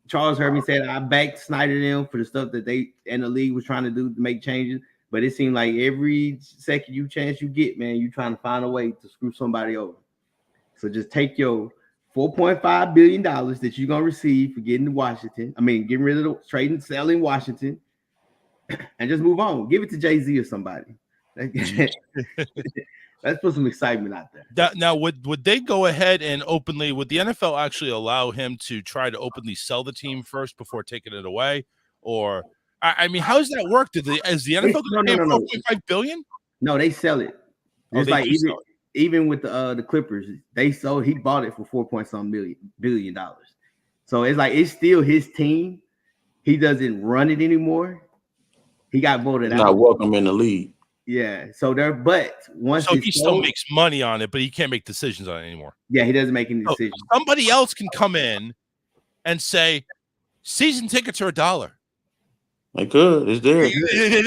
Charles Herman said I backed Snyder them for the stuff that they and the league was trying to do to make changes. But it seemed like every second chance you get, man, you trying to find a way to screw somebody over. So just take your $4.5 billion that you're gonna receive for getting to Washington. I mean, getting rid of the trading, selling Washington, and just move on. Give it to Jay-Z or somebody. Let's put some excitement out there. Now, would they go ahead and openly? Would the NFL actually allow him to try to openly sell the team first before taking it away? Or, I mean, how does that work? Is the NFL going to pay $4.5 billion? No, they sell it. It's like even with the Clippers, he bought it for $4.some billion. So it's like it's still his team. He doesn't run it anymore. He got voted out. Not welcome in the league. Yeah. So once he still makes money on it, but he can't make decisions on it anymore. Yeah, he doesn't make any decisions. Somebody else can come in and say, season tickets are $1. They could. It's there.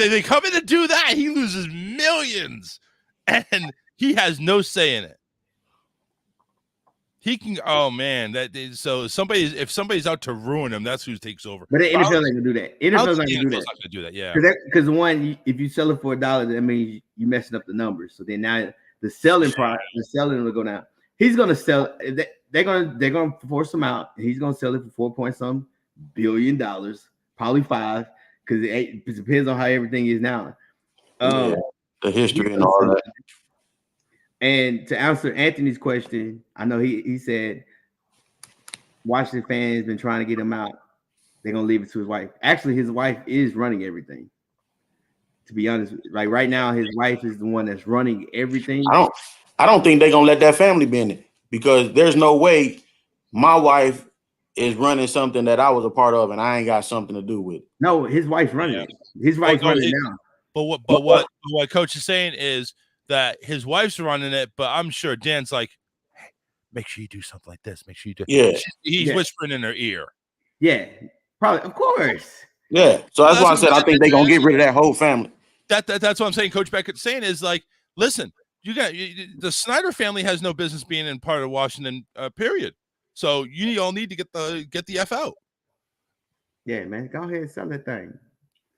They come in to do that. He loses millions, and he has no say in it. He can. Oh man, so if somebody's out to ruin him, that's who takes over. But the NFL ain't gonna do that. NFL's not gonna do that. Yeah, because if you sell it for $1, that means you messing up the numbers. So then now the selling will go down. He's gonna sell. They're gonna force him out, and he's gonna sell it for $4.some billion, probably $5 billion, because it depends on how everything is now. The history and all that. And to answer Anthony's question, I know he said Washington fans been trying to get him out. They're gonna leave it to his wife. Actually, his wife is running everything. To be honest, like right now, his wife is the one that's running everything. I don't think they're gonna let that family be in it, because there's no way my wife is running something that I was a part of and I ain't got something to do with. No, his wife's running it. His wife's running now. But what Coach is saying is that his wife's running it, but I'm sure Dan's like, hey, make sure you do something like this. Make sure you do. Yeah. He's whispering in her ear. Yeah, probably, of course. Yeah. So that's why I said I think they're gonna get rid of that whole family. That's what I'm saying. Coach Beckett's saying is like, listen, the Snyder family has no business being in part of Washington. Period. So you all need to get the F out. Yeah, man, go ahead and sell that thing.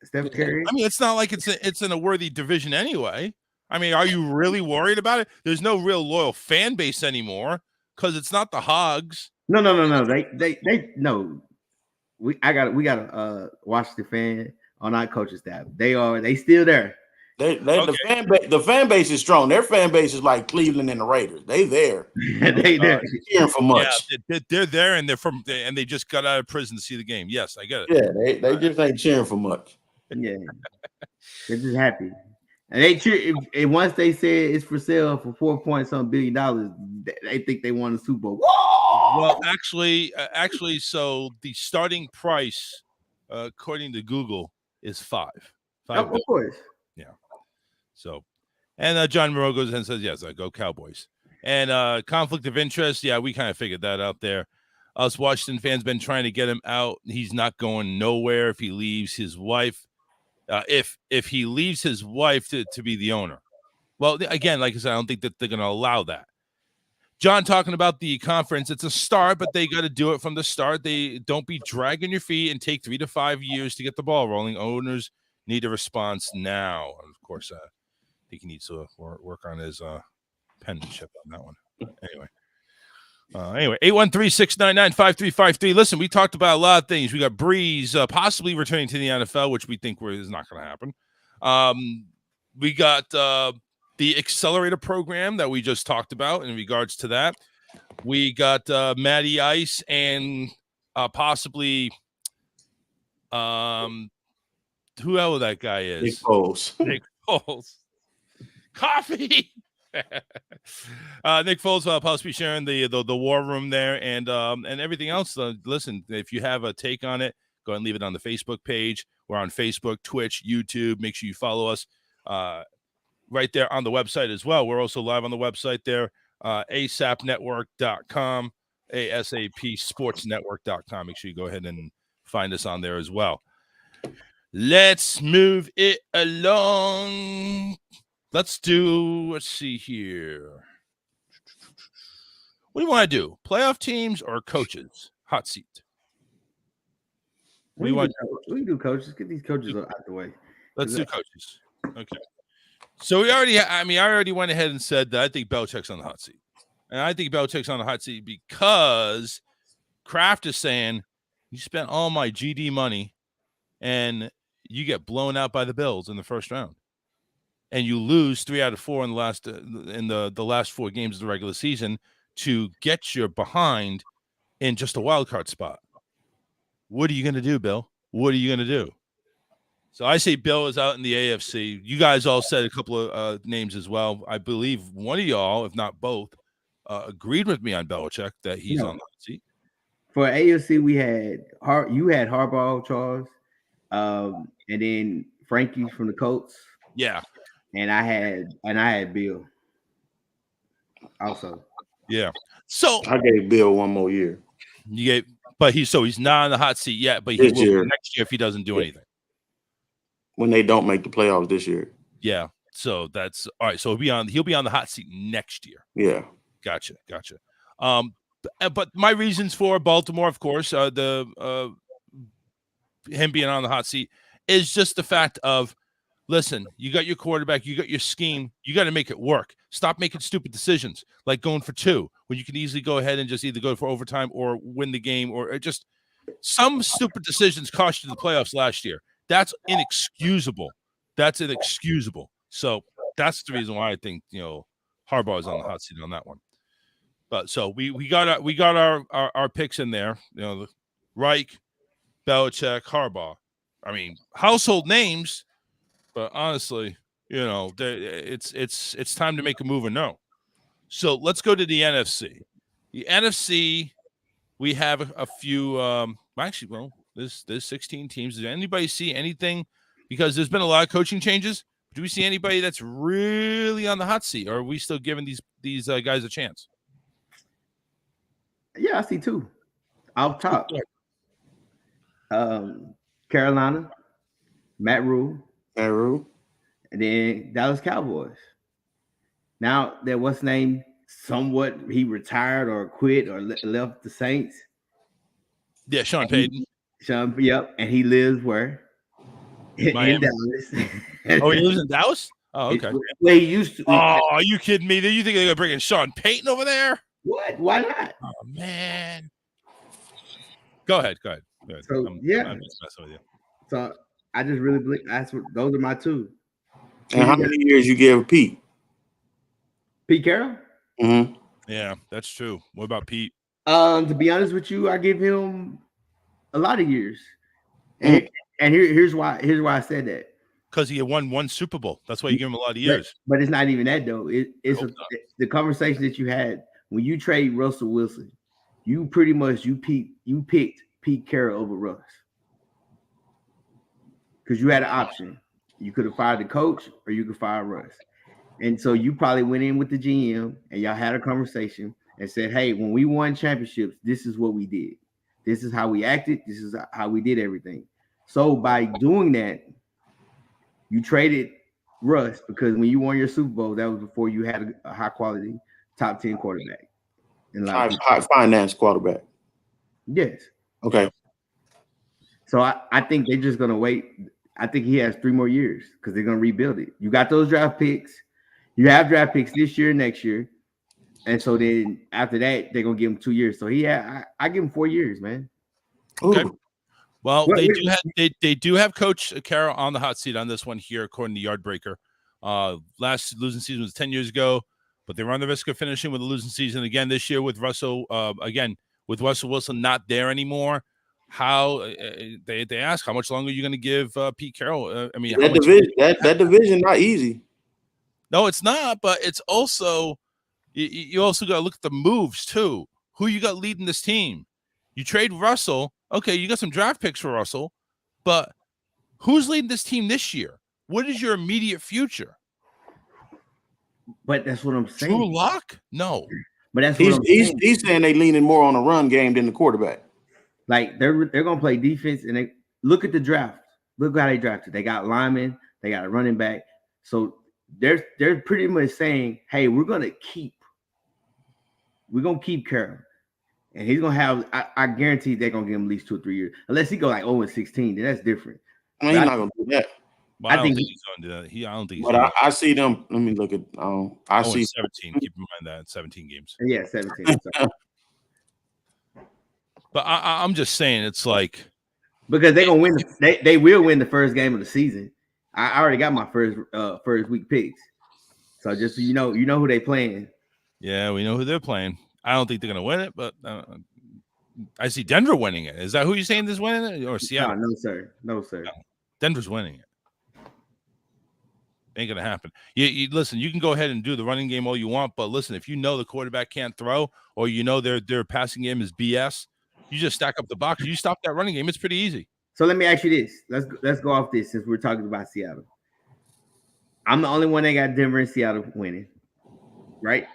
Steph Curry. I mean, it's not like it's in a worthy division anyway. I mean, are you really worried about it? There's no real loyal fan base anymore because it's not the Hogs. No. They no. We got a Washington fan on our coaching staff. They still there. The fan base is strong. Their fan base is like Cleveland and the Raiders. They there. They there. Cheering for much. Yeah, they're there and they just got out of prison to see the game. Yes, I get it. Yeah, they just ain't cheering for much. Yeah, they're just happy. And they cheer. And once they say it's for sale for $4.some billion, they think they won the Super Bowl. Whoa! Well, actually, so the starting price, according to Google, is $5. Of course. Yeah. So, and John Moreau goes and says, yes, I go Cowboys. And conflict of interest, yeah, we kind of figured that out there. Us Washington fans been trying to get him out. He's not going nowhere if he leaves his wife. If he leaves his wife to be the owner. Well, again, like I said, I don't think that they're going to allow that. John talking about the conference, it's a start, but they got to do it from the start. They don't be dragging your feet and take 3 to 5 years to get the ball rolling. Owners need a response now. And of course, I think he needs to work on his penmanship on that one. Anyway, 813-699-5353. Listen, we talked about a lot of things. We got Brees possibly returning to the NFL, which we think is not going to happen. We got the accelerator program that we just talked about in regards to that. We got Matty Ice and possibly whoever that guy is. Nick Foles. Nick Foles. Coffee. Nick Foles will possibly sharing the war room there and everything else. Listen, if you have a take on it, go ahead and leave it on the Facebook page. We're on Facebook, Twitch, YouTube. Make sure you follow us right there on the website as well. We're also live on the website there, asapnetwork.com, asapsportsnetwork.com. Make sure you go ahead and find us on there as well. Let's move it along. Let's see here. What do you want to do? Playoff teams or coaches? Hot seat. We can do coaches. Get these coaches out the way. Let's do coaches. Okay. So I already went ahead and said that I think Belichick's on the hot seat. And I think Belichick's on the hot seat because Kraft is saying, you spent all my GD money and you get blown out by the Bills in the first round. And you lose 3 out of 4 in the last 4 games of the regular season to get your behind in just a wild card spot. What are you going to do, Bill? What are you going to do? So I say Bill is out in the AFC. You guys all said a couple of names as well. I believe one of y'all, if not both, agreed with me on Belichick that he's on the hot seat. For AFC, you had Harbaugh, Charles, and then Frankie from the Colts. Yeah. And I had Bill also. Yeah. So I gave Bill one more year. He's not on the hot seat yet, but he will next year if he doesn't do anything. When they don't make the playoffs this year. Yeah. So that's all right. So he'll be on the hot seat next year. Yeah. Gotcha. But my reasons for Baltimore, of course, him being on the hot seat is just the fact of, listen, you got your quarterback, you got your scheme, you got to make it work. Stop making stupid decisions like going for 2 when you can easily go ahead and just either go for overtime or win the game, or just some stupid decisions cost you the playoffs last year. That's inexcusable. So that's the reason why I think Harbaugh is on the hot seat on that one. But so we got our picks in there. Reich, Belichick, Harbaugh. I mean, household names. But honestly, it's time to make a move or no. So let's go to the NFC. The NFC, we have a few. There's 16 teams. Does anybody see anything? Because there's been a lot of coaching changes. Do we see anybody that's really on the hot seat, or are we still giving these guys a chance? Yeah, I see 2. Off top, Carolina, Matt Rule. And then Dallas Cowboys. Now that what's name somewhat he retired or quit or left the Saints. Yeah, Sean Payton. Yep, and he lives where? In Dallas. Oh, he lives in Dallas? Oh, okay. Where he used to. Oh, are you kidding me? You think they're gonna bring in Sean Payton over there? What? Why not? Oh man. Go ahead. So, I'm just messing with you. So I just really believe those are my 2. And how many years you give Pete? Pete Carroll? Mm-hmm. Yeah, that's true. What about Pete? To be honest with you, I give him a lot of years. And here's why I said that. Because he had won 1 Super Bowl. That's why you give him a lot of years. But it's not even that though. It's the conversation that you had when you trade Russell Wilson. You pretty much you picked Pete Carroll over Russ. Because you had an option. You could have fired the coach or you could fire Russ. And so you probably went in with the GM and y'all had a conversation and said, hey, when we won championships, this is what we did. This is how we acted. This is how we did everything. So by doing that, you traded Russ because when you won your Super Bowl, that was before you had a high quality top 10 quarterback. High finance quarterback. Yes. Okay. So I think they're just going to wait. I think he has 3 more years because they're going to rebuild it. You got those draft picks. You have draft picks this year, next year. And so then after that, they're going to give him 2 years. So I give him 4 years, man. Okay. Well, they do have Coach Carroll on the hot seat on this one here, according to Yardbreaker. Last losing season was 10 years ago, but they run the risk of finishing with a losing season again this year with Russell. With Russell Wilson not there anymore. How they ask how much longer are you going to give Pete Carroll? That division not easy. No, it's not. But it's also you also got to look at the moves too. Who you got leading this team? You trade Russell. Okay, you got some draft picks for Russell, but who's leading this team this year? What is your immediate future? But that's what I'm saying. Drew Lock? No. But that's what I'm saying. He's saying they leaning more on the run game than the quarterback. Like they're gonna play defense, and they look at the draft. Look how they drafted. They got linemen, they got a running back. So they're pretty much saying, hey, we're gonna keep Carroll. And he's gonna have. I guarantee they're gonna give him at least 2 or 3 years, unless he go like 0-16. Then that's different. I mean, he's not gonna do that. Well, I don't think he's gonna do that. I don't think. He's but I see them. Let me look at. I see 17. Keep in mind that 17 games. Yeah, 17. But I'm just saying, it's like because they're gonna win. They will win the first game of the season. I already got my first week picks. So just so you know who they playing. Yeah, we know who they're playing. I don't think they're going to win it, but I see Denver winning it. Is that who you're saying is winning it, or Seattle? No, sir. No. Denver's winning it. Ain't going to happen. You listen. You can go ahead and do the running game all you want, but listen, if you know the quarterback can't throw, or you know their passing game is BS, you just stack up the box. You stop that running game. It's pretty easy. So let me ask you this. Let's go off this since we're talking about Seattle. I'm the only one that got Denver and Seattle winning, right?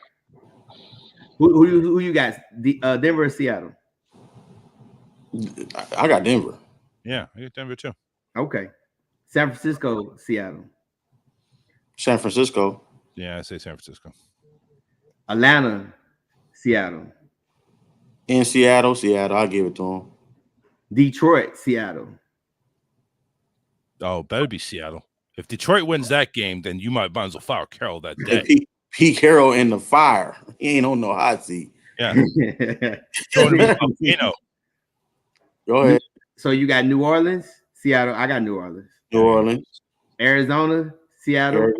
Who you got? Denver or Seattle? I got Denver. Yeah, I got Denver too. Okay. San Francisco, Seattle. San Francisco. Yeah, I say San Francisco. Atlanta, Seattle. In Seattle, I'll give it to them. Detroit, Seattle. Oh, better be Seattle. If Detroit wins that game, then you might as well fire Carroll that day. Pete Carroll in the fire. He ain't on no hot seat. Yeah. You know. Go ahead. So you got New Orleans, Seattle. I got New Orleans. New Orleans. Arizona, Seattle.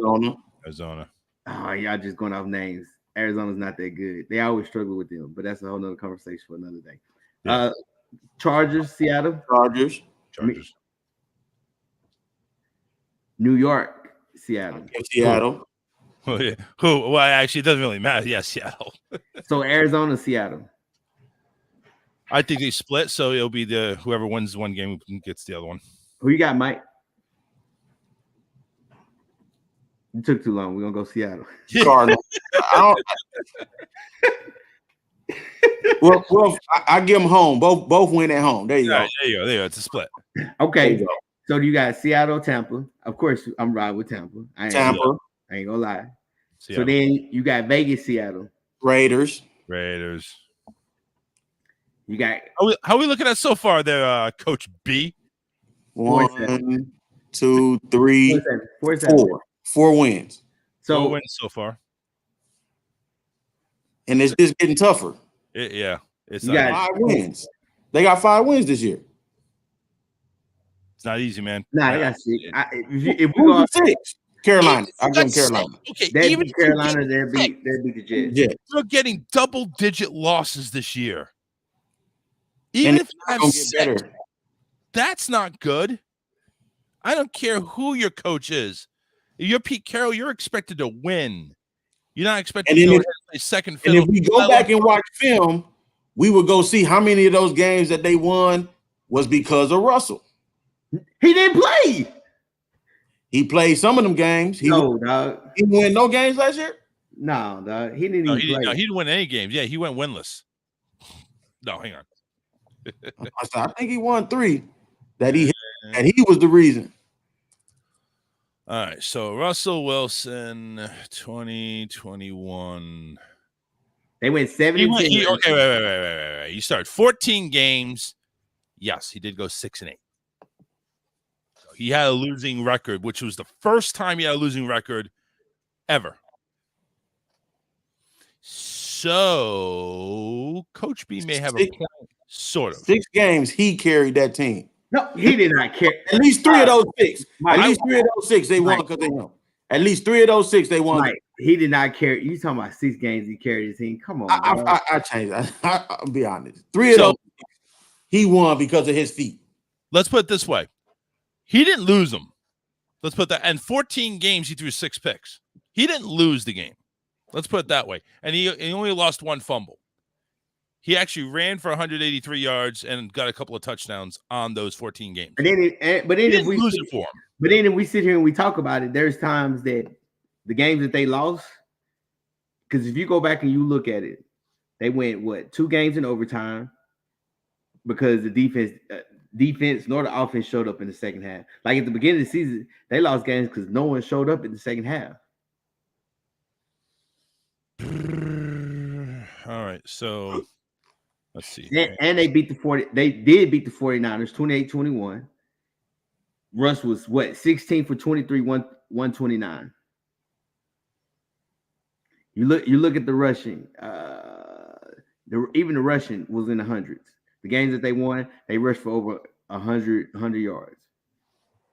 Arizona. Oh, y'all just going off names. Arizona's not that good. They always struggle with them, but that's a whole nother conversation for another day. Yeah. Chargers, Seattle. Chargers. New York, Seattle. Seattle. Who? Well, actually, it doesn't really matter. Yeah, Seattle. So Arizona, Seattle. I think they split, so it'll be whoever wins one game gets the other one. Who you got, Mike? You took too long. We're gonna go Seattle. Cardinals. Well, I give them home. Both win at home. There you go. There you go. It's a split. Okay. So you got Seattle, Tampa. Of course, I'm riding with Tampa. I ain't gonna lie. Seattle. So then you got Vegas, Seattle. Raiders. You got how are we looking at so far there, Coach B? 1, 2, 3, 4. 4 wins. So 4 wins so far. And it's just getting tougher. It's you got 5 wins. They got 5 wins this year. It's not easy, man. Nah, they got 6. If we go 6, Carolina. I'm going Carolina. Okay, even Carolina, they'll beat the Jets. Yeah. They're getting double-digit losses this year. Even if you have 6, that's not good. I don't care who your coach is. If you're Pete Carroll, you're expected to win. You're not expected to go ahead and play second fiddle. And if we go back and watch film, we would go see how many of those games that they won was because of Russell. He didn't play. He played some of them games. Dog. He won no games last year? No, dog. He didn't even play. No, he didn't win any games. Yeah, he went winless. No, hang on. I think he won 3 that he was the reason. All right, so Russell Wilson, 2021. They went 7-10. Okay, wait. You started 14 games. Yes, he did go 6-8. So he had a losing record, which was the first time he had a losing record ever. So Coach B may have a point, sort of. 6 games he carried that team. No, he did not carry. At least 3 of those 6. At least 3 of those 6 they won because they won. At least 3 of those 6 they won. He did not carry. You talking about 6 games he carried his team? Come on, I changed that. I'll be honest. 3 of those he won because of his feet. Let's put it this way: he didn't lose them. Let's put that. And 14 games he threw 6 picks. He didn't lose the game. Let's put it that way. And he only lost one fumble. He actually ran for 183 yards and got a couple of touchdowns on those 14 games. But then if we lose it for him. But then if we sit here and we talk about it, there's times that the games that they lost, because if you go back and you look at it, they went 2 games in overtime because the defense nor the offense showed up in the second half. Like at the beginning of the season, they lost games because no one showed up in the second half. All right, so let's see. And they beat they did beat the 49ers 28-21. Russ was 16 for 23, 129. You look at the rushing. Even the rushing was in the hundreds. The games that they won, they rushed for over 100 yards.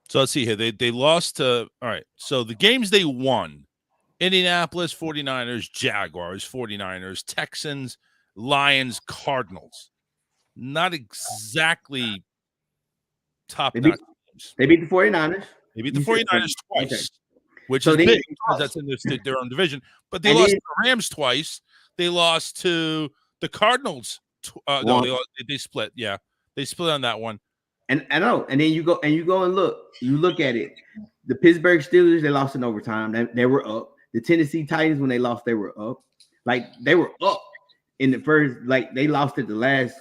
So let's see here. They lost to, all right. So the games they won: Indianapolis, 49ers, Jaguars, 49ers, Texans, Lions, Cardinals. Not exactly top-notch games. They beat the 49ers. They beat the 49ers twice, okay, which is big because that's in their own division. But they lost to the Rams twice. They lost to the Cardinals. No, they split. Yeah, they split on that one. And I know. And then you go and look. You look at it. The Pittsburgh Steelers, they lost in overtime. They were up. The Tennessee Titans, when they lost, they were up. Like they were up in the first. Like they lost at the last.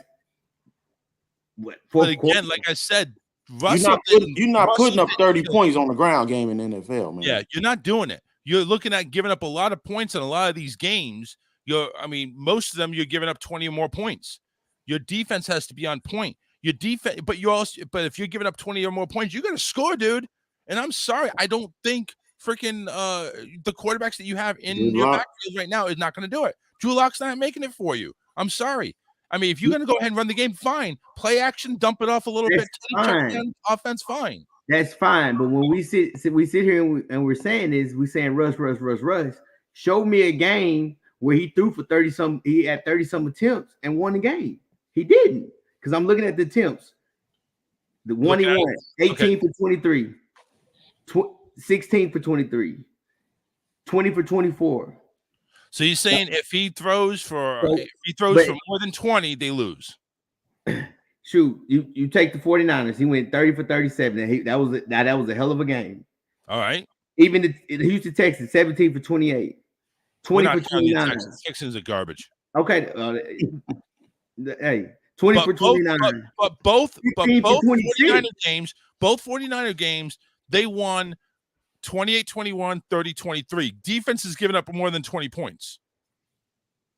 Fourth but again, quarter. like I said, you're not putting up 30 points on the ground game in the NFL, man. Yeah, you're not doing it. You're looking at giving up a lot of points in a lot of these games. Most of them you're giving up 20 or more points. Your defense has to be on point. Your defense, but if you're giving up 20 or more points, you got to score, dude. And I'm sorry, I don't think freaking the quarterbacks that you have in your backfield right now is not going to do it. Drew Lock's not making it for you. I'm sorry. I mean, if you're going to go ahead and run the game, fine. Play action, dump it off a little bit. Offense, fine. That's fine. But when we sit here and we're saying rush. Show me a game where he threw for 30-some. He had 30-some attempts and won the game. He didn't, because I'm looking at the attempts. The one he won, 18 for 23, 16 for 23, 20 for 24. So you're saying if he throws for more than 20, they lose? Shoot, you take the 49ers. He went 30 for 37. That was a hell of a game. All right. Even the Houston Texans, 17 for 28, 20 for 29. Texans are garbage. Okay. Hey, 20 for 29. But both 49er games, they won 28-21, 30-23. Defense is giving up more than 20 points.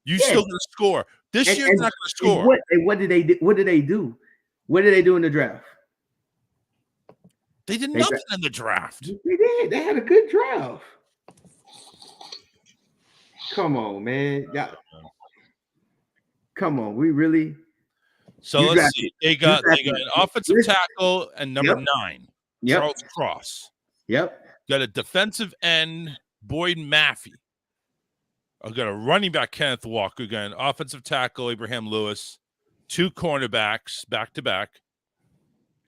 You still going to score. This year's not going to score. What did they do? What did they do? What did they do in the draft? They did nothing in the draft. They did. They had a good draft. Come on, man. Yeah. Come on. We really. So let's see. They got an offensive tackle and number 9, Charles Cross. Yep. Got a defensive end, Boyd Maffey. I've got a running back, Kenneth Walker. Got an offensive tackle, Abraham Lewis. 2 cornerbacks back-to-back.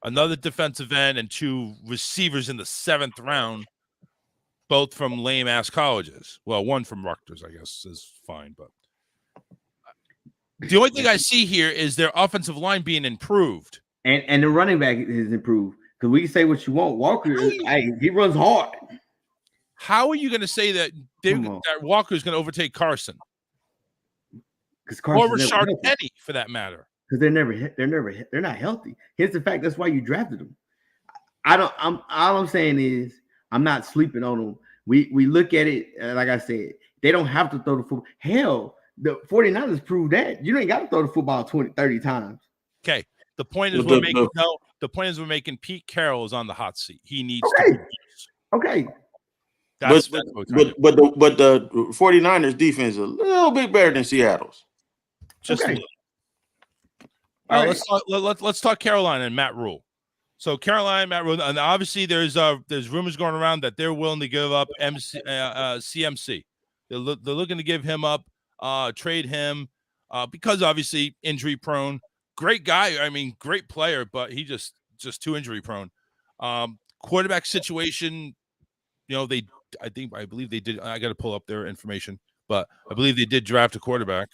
Another defensive end and 2 receivers in the 7th round, both from lame-ass colleges. Well, one from Rutgers, I guess, is fine. But the only thing I see here is their offensive line being improved. And the running back is improved. Because we can say what you want. Walker, he runs hard. How are you going to say that Walker is going to overtake Carson? Or Rashard Penny, for that matter? Because they're not healthy. Here's the fact. That's why you drafted them. All I'm saying is I'm not sleeping on them. We look at it, like I said, they don't have to throw the football. Hell, the 49ers proved that. You ain't got to throw the football 20, 30 times. Okay. The point is we're making Pete Carroll is on the hot seat. He needs to produce. Okay. But the 49ers defense is a little bit better than Seattle's. Just a little. Let's talk Carolina and Matt Rule. So Carolina, Matt Rule, and obviously there's rumors going around that they're willing to give up CMC. They're looking to give him up, trade him, because obviously injury prone. Great guy, I mean, great player, but he just too injury prone. Quarterback situation, I believe they did. I got to pull up their information, but I believe they did draft a quarterback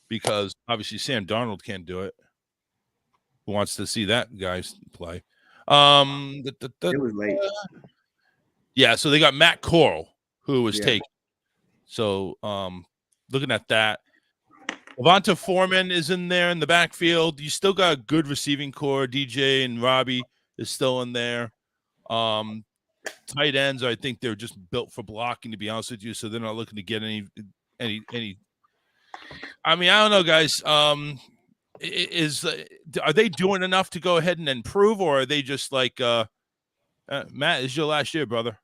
because obviously Sam Darnold can't do it. Who wants to see that guys play? It was late. Yeah, so they got Matt Corral, who was Yeah. taken. So looking at that, Devonta Foreman is in there in the backfield. You still got a good receiving core. DJ and Robbie is still in there. Tight ends, I think they're just built for blocking, to be honest with you. So they're not looking to get any. I mean, I don't know, guys. Are they doing enough to go ahead and improve, or are they just like Matt? It's your last year, brother.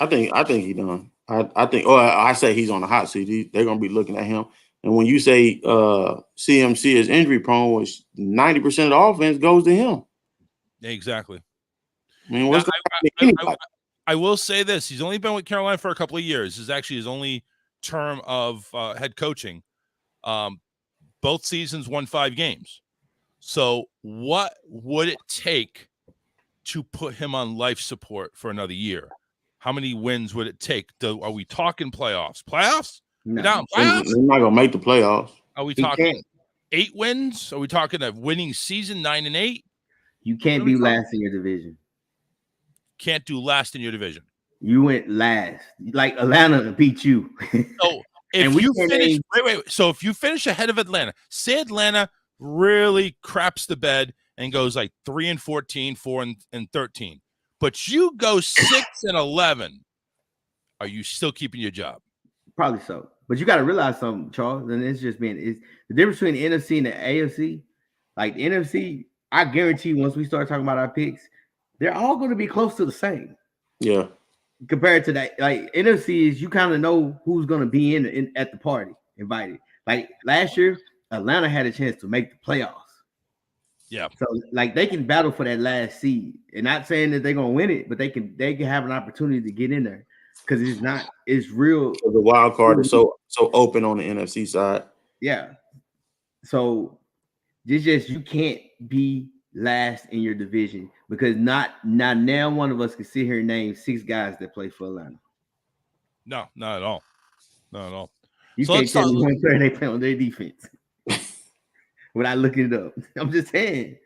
I think he's done. I think, or I say he's on the hot seat. They're gonna be looking at him. And when you say CMC is injury prone, which 90% of the offense goes to him. Exactly. I mean, what's I will say this: he's only been with Carolina for a couple of years. This is actually his only term of head coaching. Both seasons won 5 games. So, what would it take to put him on life support for another year? How many wins would it take? Are we talking playoffs? Playoffs? No. Playoffs? They're not gonna make the playoffs. Are we talking 8 wins? Are we talking a winning season, 9-8? You can't be last in your division. Can't do last in your division. You went last. Like Atlanta beat you. So if you finish, wait. So if you finish ahead of Atlanta, say Atlanta really craps the bed and goes like 3-14, 4-13, but you go 6-11, are you still keeping your job? Probably so. But you got to realize something, Charles, and it's the difference between the NFC and the AFC. Like the NFC, I guarantee once we start talking about our picks, they're all going to be close to the same. Yeah. Compared to that, like NFC is you kind of know who's going to be in at the party invited. Like last year, Atlanta had a chance to make the playoffs. Yeah. So like they can battle for that last seed. And not saying that they're going to win it, but they can have an opportunity to get in there because it's real. So the wild card is so open on the NFC side. Yeah. So you can't be last in your division because not now one of us can sit here and name 6 guys that play for Atlanta. No, not at all. Not at all. You can't tell me one player they play on their defense without looking it up. I'm just saying.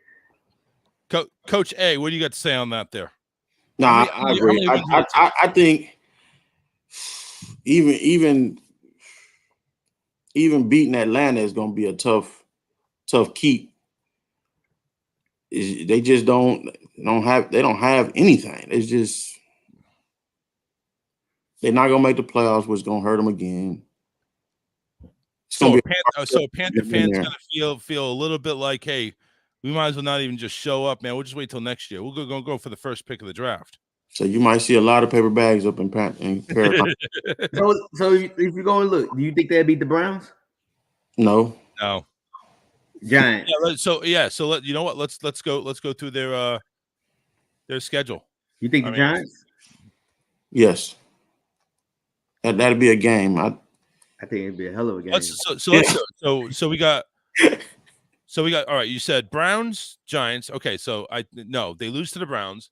Coach A, what do you got to say on that there? No, I agree. I think even beating Atlanta is going to be a tough keep. They just don't have anything. It's just they're not gonna make the playoffs, which is gonna hurt them again. So Panther fans gonna feel a little bit like, hey, we might as well not even just show up, man. We'll just wait till next year. We're gonna go for the first pick of the draft. So you might see a lot of paper bags up in Carolina. so if you go and look, do you think they'll beat the Browns? No. Giants. Yeah, so you know what? Let's go through their schedule. You think the Giants? Yes. That'd be a game. I think it'd be a hell of a game. So we got all right. You said Browns, Giants. Okay, so they lose to the Browns.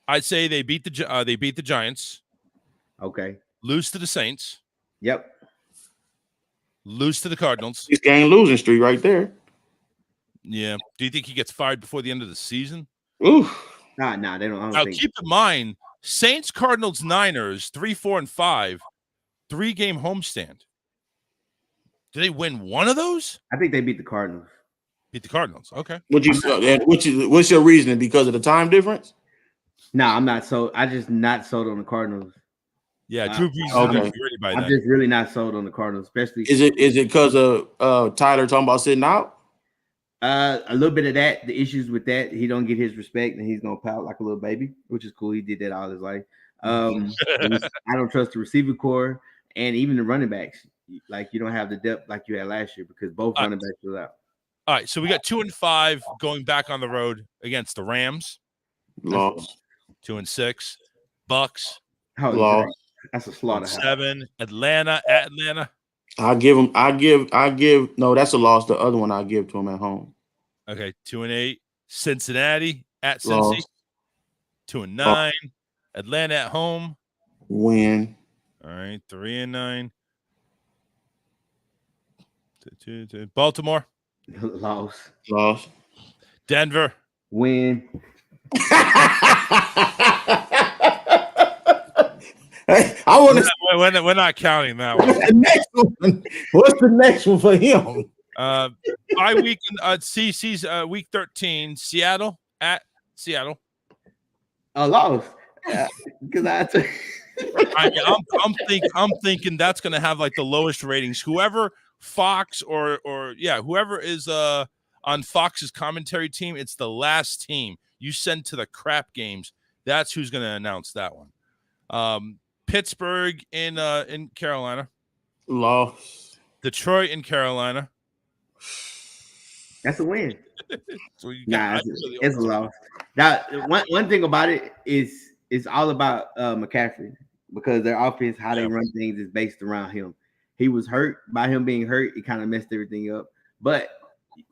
I'd say they beat the Giants. Okay. Lose to the Saints. Yep. Lose to the Cardinals. This game losing streak right there. Yeah. Do you think he gets fired before the end of the season? Ooh. Nah, they don't. Now keep in mind, Saints, Cardinals, Niners, 3-4-5, 3-game homestand. Did they win one of those? I think they beat the Cardinals. Beat the Cardinals. Okay. What's your reasoning? Because of the time difference? No, I'm not sold. I just not sold on the Cardinals. Yeah, Drew Brees is okay. ready by I'm then. just really not sold on the Cardinals, especially. Is it because of Tyler talking about sitting out? A little bit of that. The issues with that, he don't get his respect, and he's gonna pout like a little baby, which is cool. He did that all his life. I don't trust the receiver core and even the running backs. Like you don't have the depth like you had last year because both running backs were out. All right, so we got 2-5 going back on the road against the Rams. Lost. 2-6. Bucks. Lost. That's a slaughterhouse. 7. Atlanta at Atlanta. I give. No, that's a loss. The other one I give to him at home. Okay, 2-8. Cincinnati at Cincy. 2-9. Atlanta at home. Win. All right, 3-9. Baltimore. Loss. Denver. Win. Hey, I want to. We're not counting that one. What's the next one? What's the next one for him? Bye week CC's week 13. Seattle at Seattle. A loss. Because I'm thinking that's going to have like the lowest ratings. Whoever Fox or whoever is on Fox's commentary team, it's the last team you send to the crap games. That's who's going to announce that one. Pittsburgh in Carolina. Loss. Detroit in Carolina. That's a win. So it's a loss. That one thing about it is it's all about McCaffrey, because their offense, how they run things, is based around him. He was hurt. By him being hurt, it kind of messed everything up. But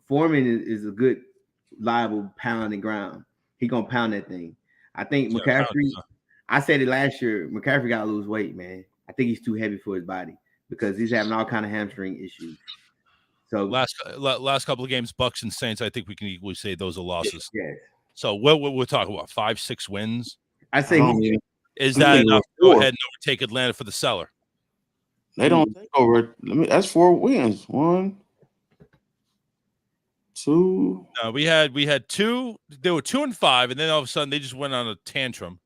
Foreman is a good, liable pound and ground. He gonna pound that thing. I think McCaffrey. I said it last year. McCaffrey got to lose weight, man. I think he's too heavy for his body because he's having all kind of hamstring issues. So last couple of games, Bucks and Saints, I think we can equally say those are losses. Yes. So what we're talking about, 5-6 wins. I say is that enough to go ahead and overtake Atlanta for the cellar? They don't take over. That's 4 wins. 1, 2. No, we had 2. They were 2-5, and then all of a sudden they just went on a tantrum.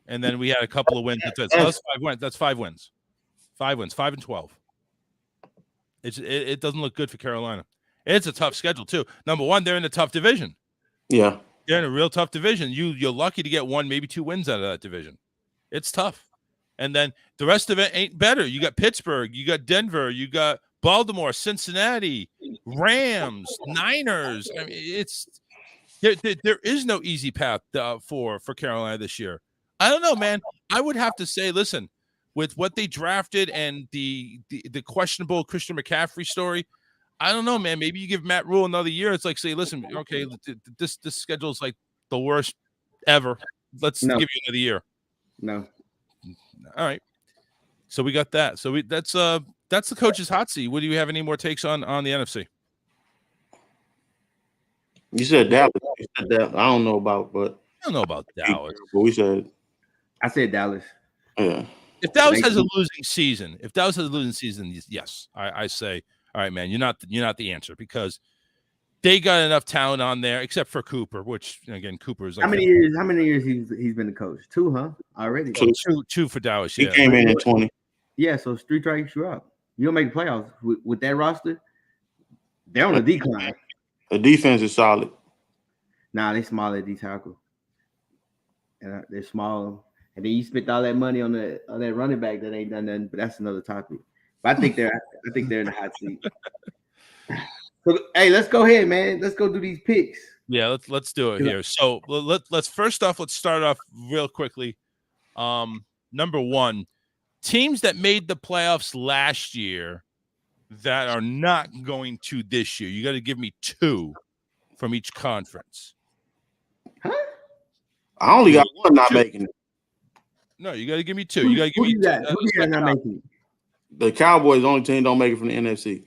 And then we had a couple of wins. So that's 5 wins. That's 5 wins. 5 wins. 5-12. It doesn't look good for Carolina. It's a tough schedule too. Number one, they're in a tough division. Yeah, they're in a real tough division. You're lucky to get 1, maybe 2 wins out of that division. It's tough. And then the rest of it ain't better. You got Pittsburgh, you got Denver, you got Baltimore, Cincinnati, Rams, Niners. I mean, there is no easy path for Carolina this year. I don't know, man. I would have to say, listen, with what they drafted and the questionable Christian McCaffrey story, I don't know, man. Maybe you give Matt Rule another year. It's like, say, listen, okay, this schedule is like the worst ever. Let's give you another year. No. All right. So we got that. So that's the coach's hot seat. What do you have any more takes on the NFC? You said Dallas. I don't know about, but I don't know about Dallas. But we said. I said Dallas. Yeah. If Dallas has a losing season, yes, I say, all right, man, you're not the answer, because they got enough talent on there, except for Cooper, which again, Cooper is like how many years he's been the coach? 2, huh? Already. Two for Dallas. He came in 20. Yeah, so 3 strikes you out. You don't make the playoffs with that roster. They're on a decline. The defense is solid. Nah, they small at D tackle. And they're small. And then you spent all that money on that running back that ain't done nothing, but that's another topic. But I think they're in the hot seat. So, hey, let's go ahead, man. Let's go do these picks. Yeah, let's do it here. So let's start off real quickly. Number 1, teams that made the playoffs last year that are not going to this year. You got to give me 2 from each conference. Huh? I only got 1 not making it. No, you got to give me 2. You got to give me 2. Who not making it? The Cowboys, the only team don't make it from the NFC.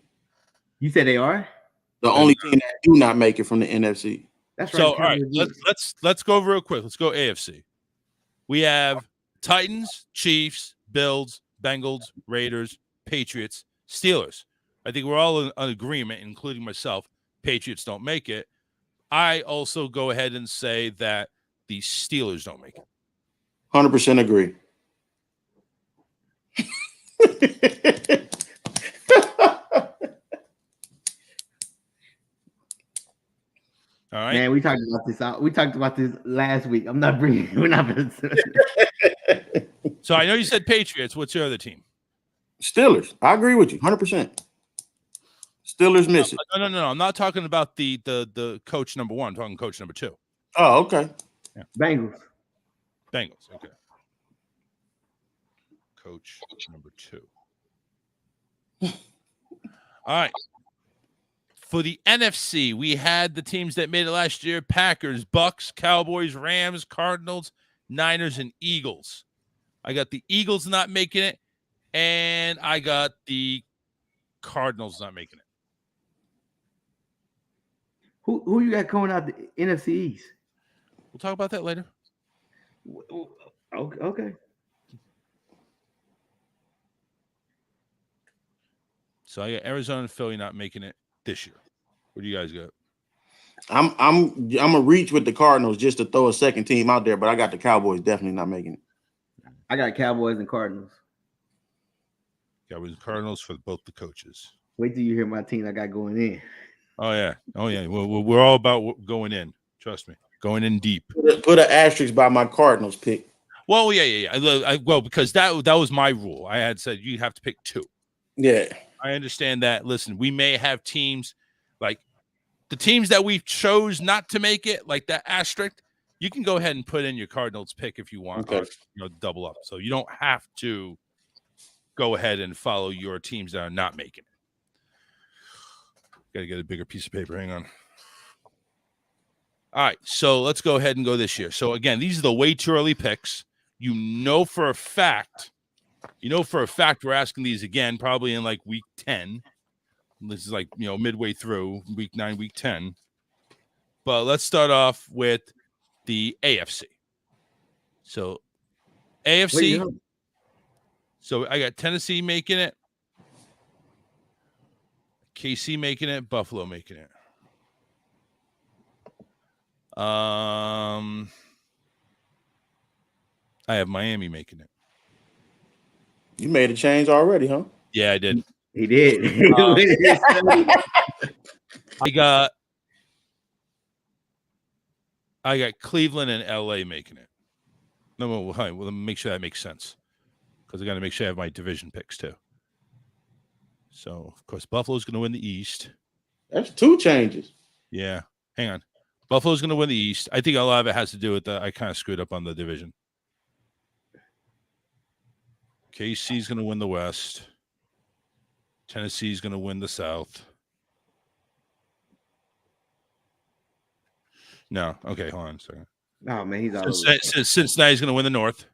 You said they are? The only team that do not make it from the NFC. That's right. So all right, let's go real quick. Let's go AFC. We have Titans, Chiefs, Bills, Bengals, Raiders, Patriots, Steelers. I think we're all in agreement, including myself. Patriots don't make it. I also go ahead and say that the Steelers don't make it. 100% agree. All right, man. We talked about this. We talked about this last week. We're not. So I know you said Patriots. What's your other team? Steelers. I agree with you. 100%. Steelers miss it. No. I'm not talking about the coach number 1. I'm talking coach number 2. Oh, okay. Yeah. Bengals. Okay. Coach number 2. All right. For the NFC, we had the teams that made it last year: Packers, Bucks, Cowboys, Rams, Cardinals, Niners, and Eagles. I got the Eagles not making it, and I got the Cardinals not making it. Who you got coming out the NFC East? We'll talk about that later. Okay. So I got Arizona and Philly not making it this year. What do you guys got? I'm a reach with the Cardinals just to throw a second team out there, but I got the Cowboys definitely not making it. I got Cowboys and Cardinals. Cowboys and Cardinals for both the coaches. Wait till you hear my team I got going in. Oh yeah. We're all about going in. Trust me, going in deep. Put an asterisk by my Cardinals pick. Well, yeah. Well, because that was my rule. I had said you have to pick two. Yeah. I understand that. Listen, we may have teams like the teams that we chose not to make it, like that asterisk. You can go ahead and put in your Cardinals pick if you want, okay. Or double up. So you don't have to go ahead and follow your teams that are not making it. Got to get a bigger piece of paper. Hang on. All right, so let's go ahead and go this year. So again, these are the way too early picks. You know for a fact we're asking these again, probably in like week 10. This is like, midway through week 9, week 10. But let's start off with the AFC. So AFC. So I got Tennessee making it, KC making it, Buffalo making it. I have Miami making it. You made a change already, huh? Yeah, I did. He did. I got Cleveland and LA making it. No, well, let me make sure that makes sense, because I got to make sure I have my division picks too. So, of course, Buffalo's going to win the East. That's 2 changes. Yeah. Hang on. Buffalo's going to win the East. I think a lot of it has to do with I kind of screwed up on the division. KC's going to win the West. Tennessee's going to win the South. No. Okay, hold on a second. Oh, man, he's all Cincinnati's going to win the North.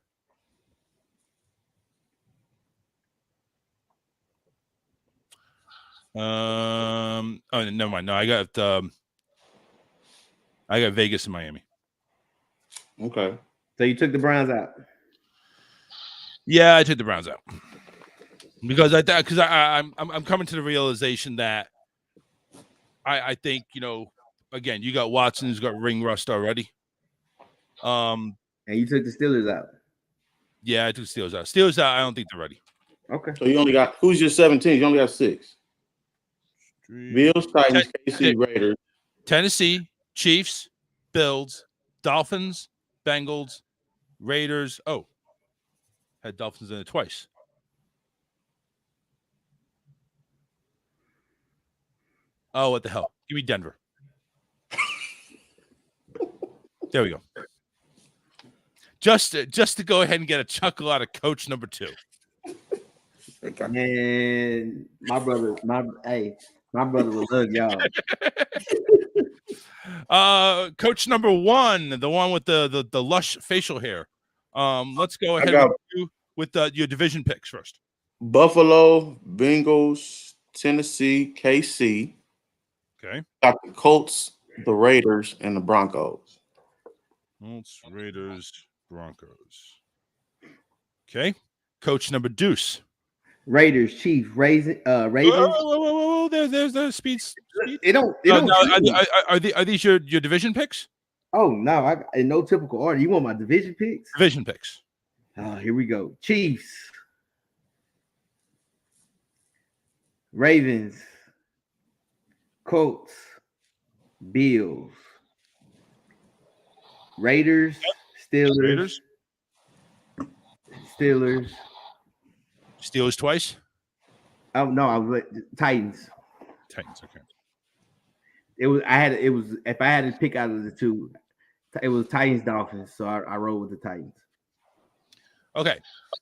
Oh, never mind. No, I got Vegas and Miami. Okay. So you took the Browns out. Yeah, I took the Browns out because I'm coming to the realization that I think, again, you got Watson who's got ring rust already. And you took the Steelers out. Yeah, I took Steelers out. Steelers out. I don't think they're ready. Okay. So you only got who's your 17? You only got 6. Bills, Titans, KC, Raiders, Tennessee, Chiefs, Bills, Dolphins, Bengals, Raiders. Oh, had Dolphins in it twice. Oh, what the hell? Give me Denver. There we go. Just to go ahead and get a chuckle out of coach number 2. And my brother will love y'all. Coach number 1, the one with the lush facial hair. Let's go ahead with your division picks first. Buffalo, Bengals, Tennessee, KC. Okay. Got the Colts, the Raiders, and the Broncos. Colts, Raiders, Broncos. Okay. Coach number Deuce. Raiders, Chiefs, Ravens. Whoa. There's the speed. It don't. Are these your division picks? Oh no, I in no typical order. You want my division picks? Division picks. Oh, here we go. Chiefs, Ravens, Colts, Bills, Raiders, Steelers. Steelers twice. Oh no, I was Titans. Titans, okay. If I had to pick out of the 2, it was Titans, Dolphins. So I rolled with the Titans. Okay.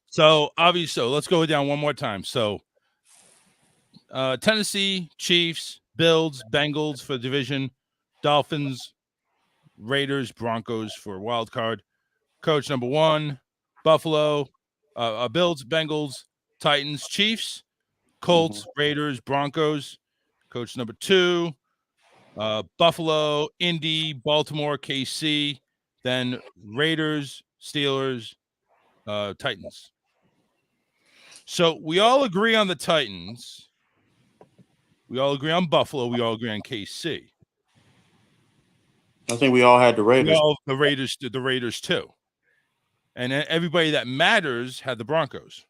So obviously, let's go down one more time. So Tennessee, Chiefs, Bills, Bengals for division, Dolphins, Raiders, Broncos for wild card. Coach number 1, Buffalo, Bills, Bengals, Titans, Chiefs, Colts, Raiders, Broncos. Coach number 2, Buffalo, Indy, Baltimore, KC, then Raiders, Steelers, Titans. So we all agree on the Titans. We all agree on Buffalo. We all agree on KC. I think we all had the Raiders. The Raiders too. And everybody that matters had the Broncos.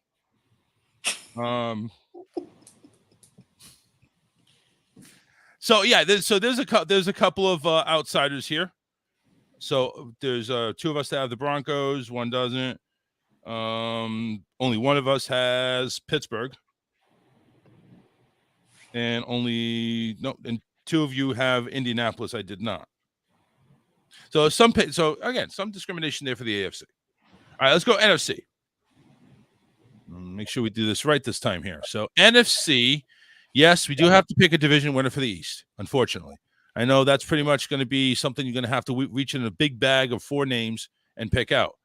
So yeah, there's a couple of outsiders here. So there's 2 of us that have the Broncos, 1 doesn't. Only one of us has Pittsburgh, and and 2 of you have Indianapolis. I did not. So again, some discrimination there for the AFC. All right, let's go NFC. Make sure we do this right this time here. So NFC, yes, we do have to pick a division winner for the East, unfortunately. I know that's pretty much going to be something you're going to have to reach in a big bag of 4 names and pick out.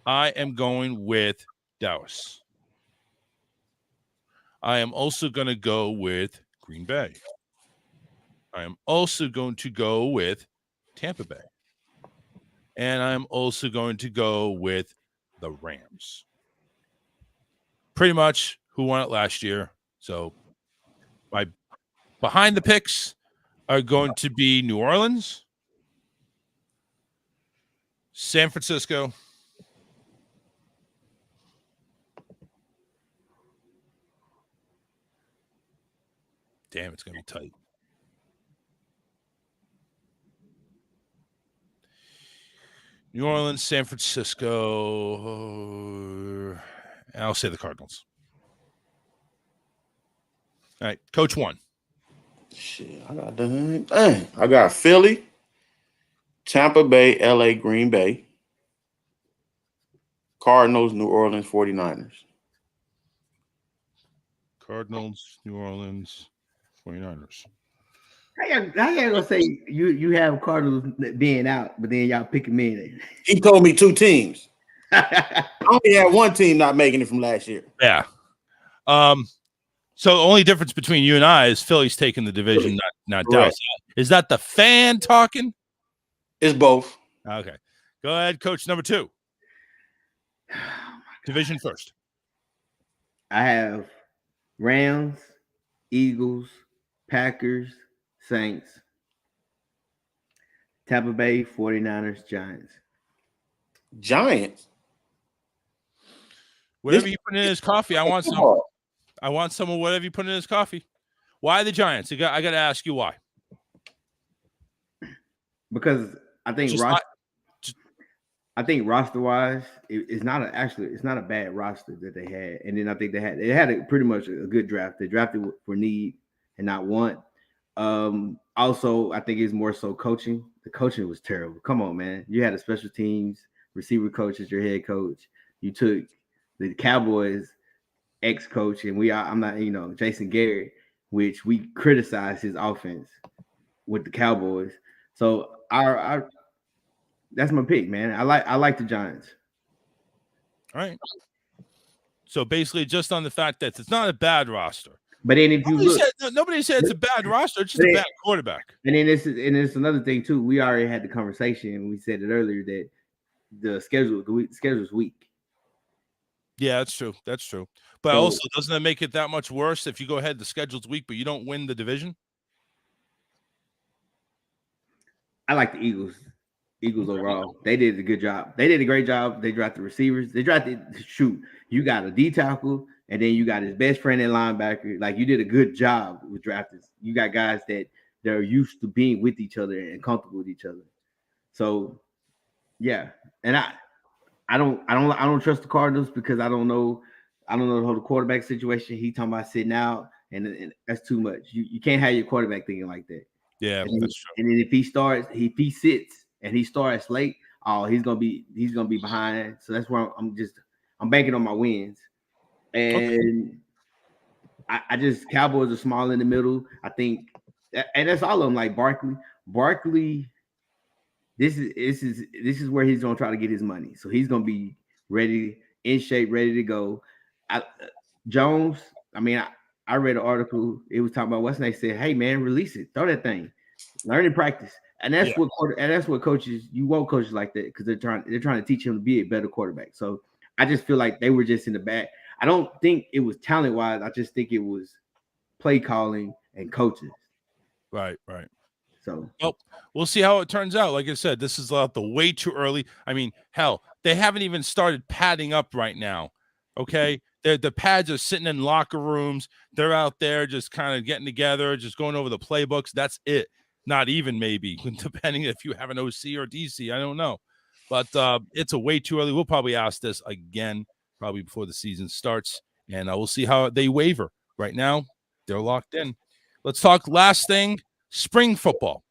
I am going with Dallas. I am also going to go with Green Bay. I am also going to go with Tampa Bay. And I'm also going to go with the Rams. Pretty much who won it last year. So my behind the picks are going to be New Orleans, San Francisco, damn, it's going to be tight. New Orleans, San Francisco. I'll say the Cardinals. All right, Coach 1. Shit, I got Philly, Tampa Bay, LA, Green Bay, Cardinals, New Orleans, 49ers. Cardinals, New Orleans, 49ers. How y'all gonna say you have Cardinals being out, but then y'all pick them in? He told me 2 teams. I only had 1 team not making it from last year. Yeah. So the only difference between you and I is Philly's taking the division, not Dallas. Is that the fan talking? It's both. Okay. Go ahead, Coach number 2. Division first. I have Rams, Eagles, Packers, Saints, Tampa Bay, 49ers, Giants. Giants? Whatever you put in his coffee, I want some. I want some of whatever you put in his coffee. Why the Giants? I got to ask you why. Because I think roster-wise, it's not a bad roster that they had. And then I think they had pretty much a good draft. They drafted for need and not want. Also, I think it's more so coaching. The coaching was terrible. Come on, man. You had a special teams receiver coach as your head coach. You took the Cowboys ex-coach, and I'm not, Jason Garrett, which we criticized his offense with the Cowboys. So our that's my pick, man. I like the Giants. All right. So basically, just on the fact that it's not a bad roster. But then if nobody said it's a bad roster, it's just a bad quarterback. And then it's another thing too. We already had the conversation, and we said it earlier that the schedule is weak. Yeah, that's true. That's true. But also, doesn't that make it that much worse if you go ahead, the schedule's weak, but you don't win the division? I like the Eagles. Eagles overall. They did a good job. They did a great job. They drafted receivers. You got a D tackle, and then you got his best friend at linebacker. Like, you did a good job with drafting. You got guys that they're used to being with each other and comfortable with each other. So, yeah. And I don't trust the Cardinals because I don't know the quarterback situation. He talking about sitting out, and that's too much. You can't have your quarterback thinking like that. Yeah, that's true. And then if he sits and he starts late, he's gonna be behind. So that's why I'm banking on my wins. And okay. I just Cowboys are small in the middle. I think and that's all of them. Like Barkley. This is where he's gonna try to get his money. So he's gonna be ready, in shape, ready to go. Jones. I mean, I read an article. It was talking about what's next. Said, "Hey man, release it, throw that thing, learn and practice." And that's what coaches. You want coaches like that because they're trying to teach him to be a better quarterback. So I just feel like they were just in the back. I don't think it was talent wise. I just think it was play calling and coaches. Right. So we'll see how it turns out. Like I said, this is the way too early. I mean, hell, they haven't even started padding up right now. Okay. The pads are sitting in locker rooms. They're out there just kind of getting together, just going over the playbooks. That's it. Not even maybe, depending if you have an OC or DC. I don't know. But it's a way too early. We'll probably ask this again, probably before the season starts. And we'll see how they waver. Right now, they're locked in. Let's talk last thing, spring football.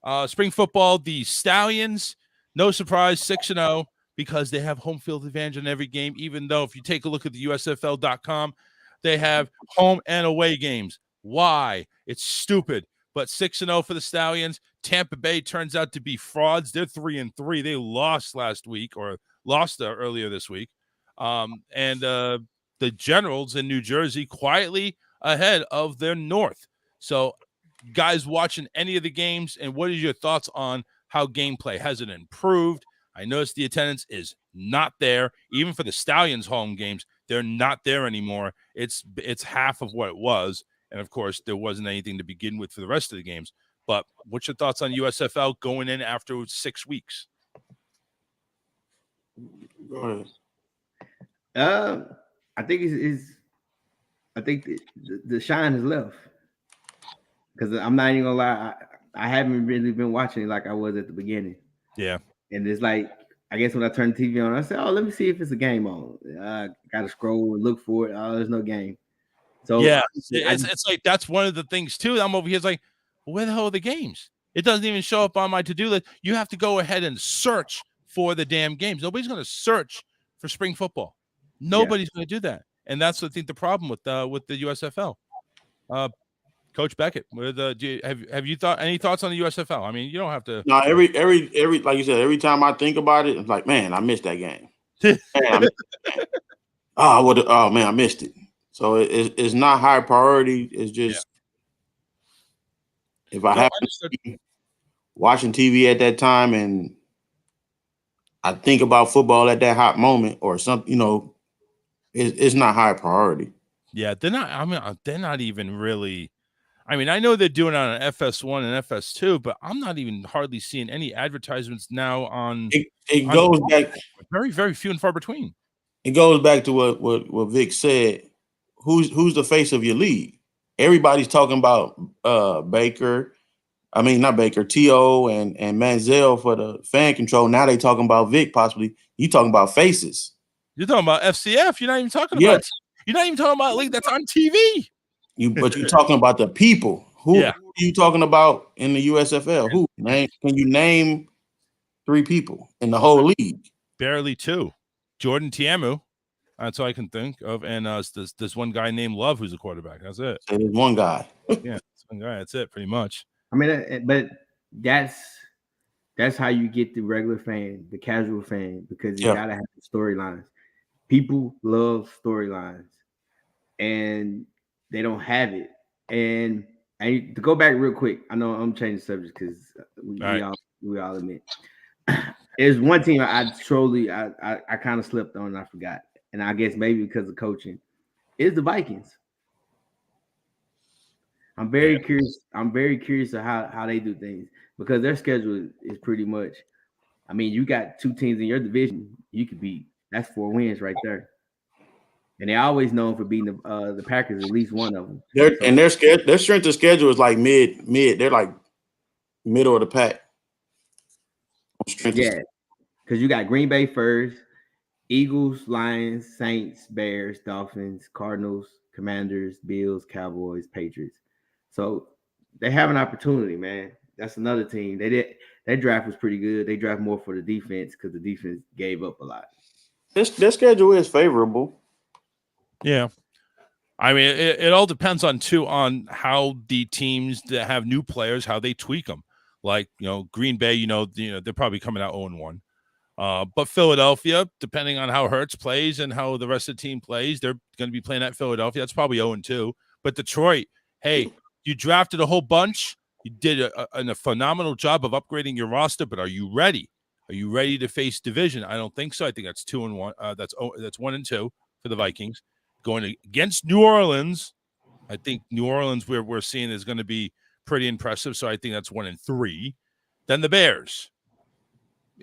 The Stallions, no surprise, 6-0. Because they have home field advantage in every game, even though if you take a look at the USFL.com, they have home and away games. Why? It's stupid. But 6-0 for the Stallions. Tampa Bay turns out to be frauds. They're 3-3. They lost last week or lost earlier this week. And the Generals in New Jersey quietly ahead of their North. So, guys watching any of the games, and what are your thoughts on how gameplay? Has it improved? I noticed the attendance is not there. Even for the Stallions home games, they're not there anymore. It's half of what it was. And, of course, there wasn't anything to begin with for the rest of the games. But what's your thoughts on USFL going in after 6 weeks? Go ahead. I think I think the shine has left. Because I'm not even going to lie. I haven't really been watching it like I was at the beginning. Yeah. And it's like, I guess when I turn the TV on, I say, "Oh, let me see if it's a game on." I got to scroll and look for it. Oh, there's no game. So yeah, it's like that's one of the things too. I'm over here. It's like, well, where the hell are the games? It doesn't even show up on my to-do list. You have to go ahead and search for the damn games. Nobody's going to search for spring football. Nobody's going to do that, and that's I think the problem with the USFL. Coach Beckett, have you any thoughts on the USFL? I mean, you don't have to. No, every like you said, every time I think about it, it's like, man, I missed that game. I missed it. So it's not high priority. It's just if I happen to be watching TV at that time and I think about football at that hot moment or something, it's not high priority. Yeah, they're not. I mean, they're not even really. I mean, I know they're doing it on FS1 and FS2, but I'm not even hardly seeing any advertisements now on. It goes back very, very few and far between. It goes back to what Vic said. Who's the face of your league? Everybody's talking about Baker. I mean, not Baker, T.O. and Manziel for the fan control. Now they talking about Vic possibly. You talking about faces. You're talking about FCF. You're not even talking about. You're not even talking about a league that's on TV. But you're talking about the people. Who are you talking about in the USFL? Who? Can you name 3 people in the whole league? Barely 2. Jordan Tiamu. That's all I can think of. And there's one guy named Love who's a quarterback. That's it. So there's one guy. It's one guy. That's it, pretty much. I mean, but that's how you get the regular fan, the casual fan, because you gotta have the storylines. People love storylines, and they don't have it. And to go back real quick, I know I'm changing subject because we all admit there's one team I kind of slipped on and I forgot, and I guess maybe because of coaching, is the Vikings. I'm very curious. I'm very curious of how they do things because their schedule is pretty much. I mean, you got 2 teams in your division you could beat. That's 4 wins right there. And they're always known for beating the Packers, at least one of them. Their strength of schedule is like mid. They're like middle of the pack. Yeah, because you got Green Bay first, Eagles, Lions, Saints, Bears, Dolphins, Cardinals, Commanders, Bills, Cowboys, Patriots. So they have an opportunity, man. That's another team. Their draft was pretty good. They draft more for the defense because the defense gave up a lot. Their schedule is favorable. Yeah. I mean, it all depends on how the teams that have new players, how they tweak them. Like, Green Bay, they're probably coming out 0-1. But Philadelphia, depending on how Hurts plays and how the rest of the team plays, they're going to be playing at Philadelphia. That's probably 0-2. But Detroit, hey, you drafted a whole bunch. You did a phenomenal job of upgrading your roster, but are you ready? Are you ready to face division? I don't think so. I think that's 2-1. That's 1-2 for the Vikings. Going against New Orleans, I think New Orleans we're seeing is going to be pretty impressive. So I think that's 1-3. Then the Bears.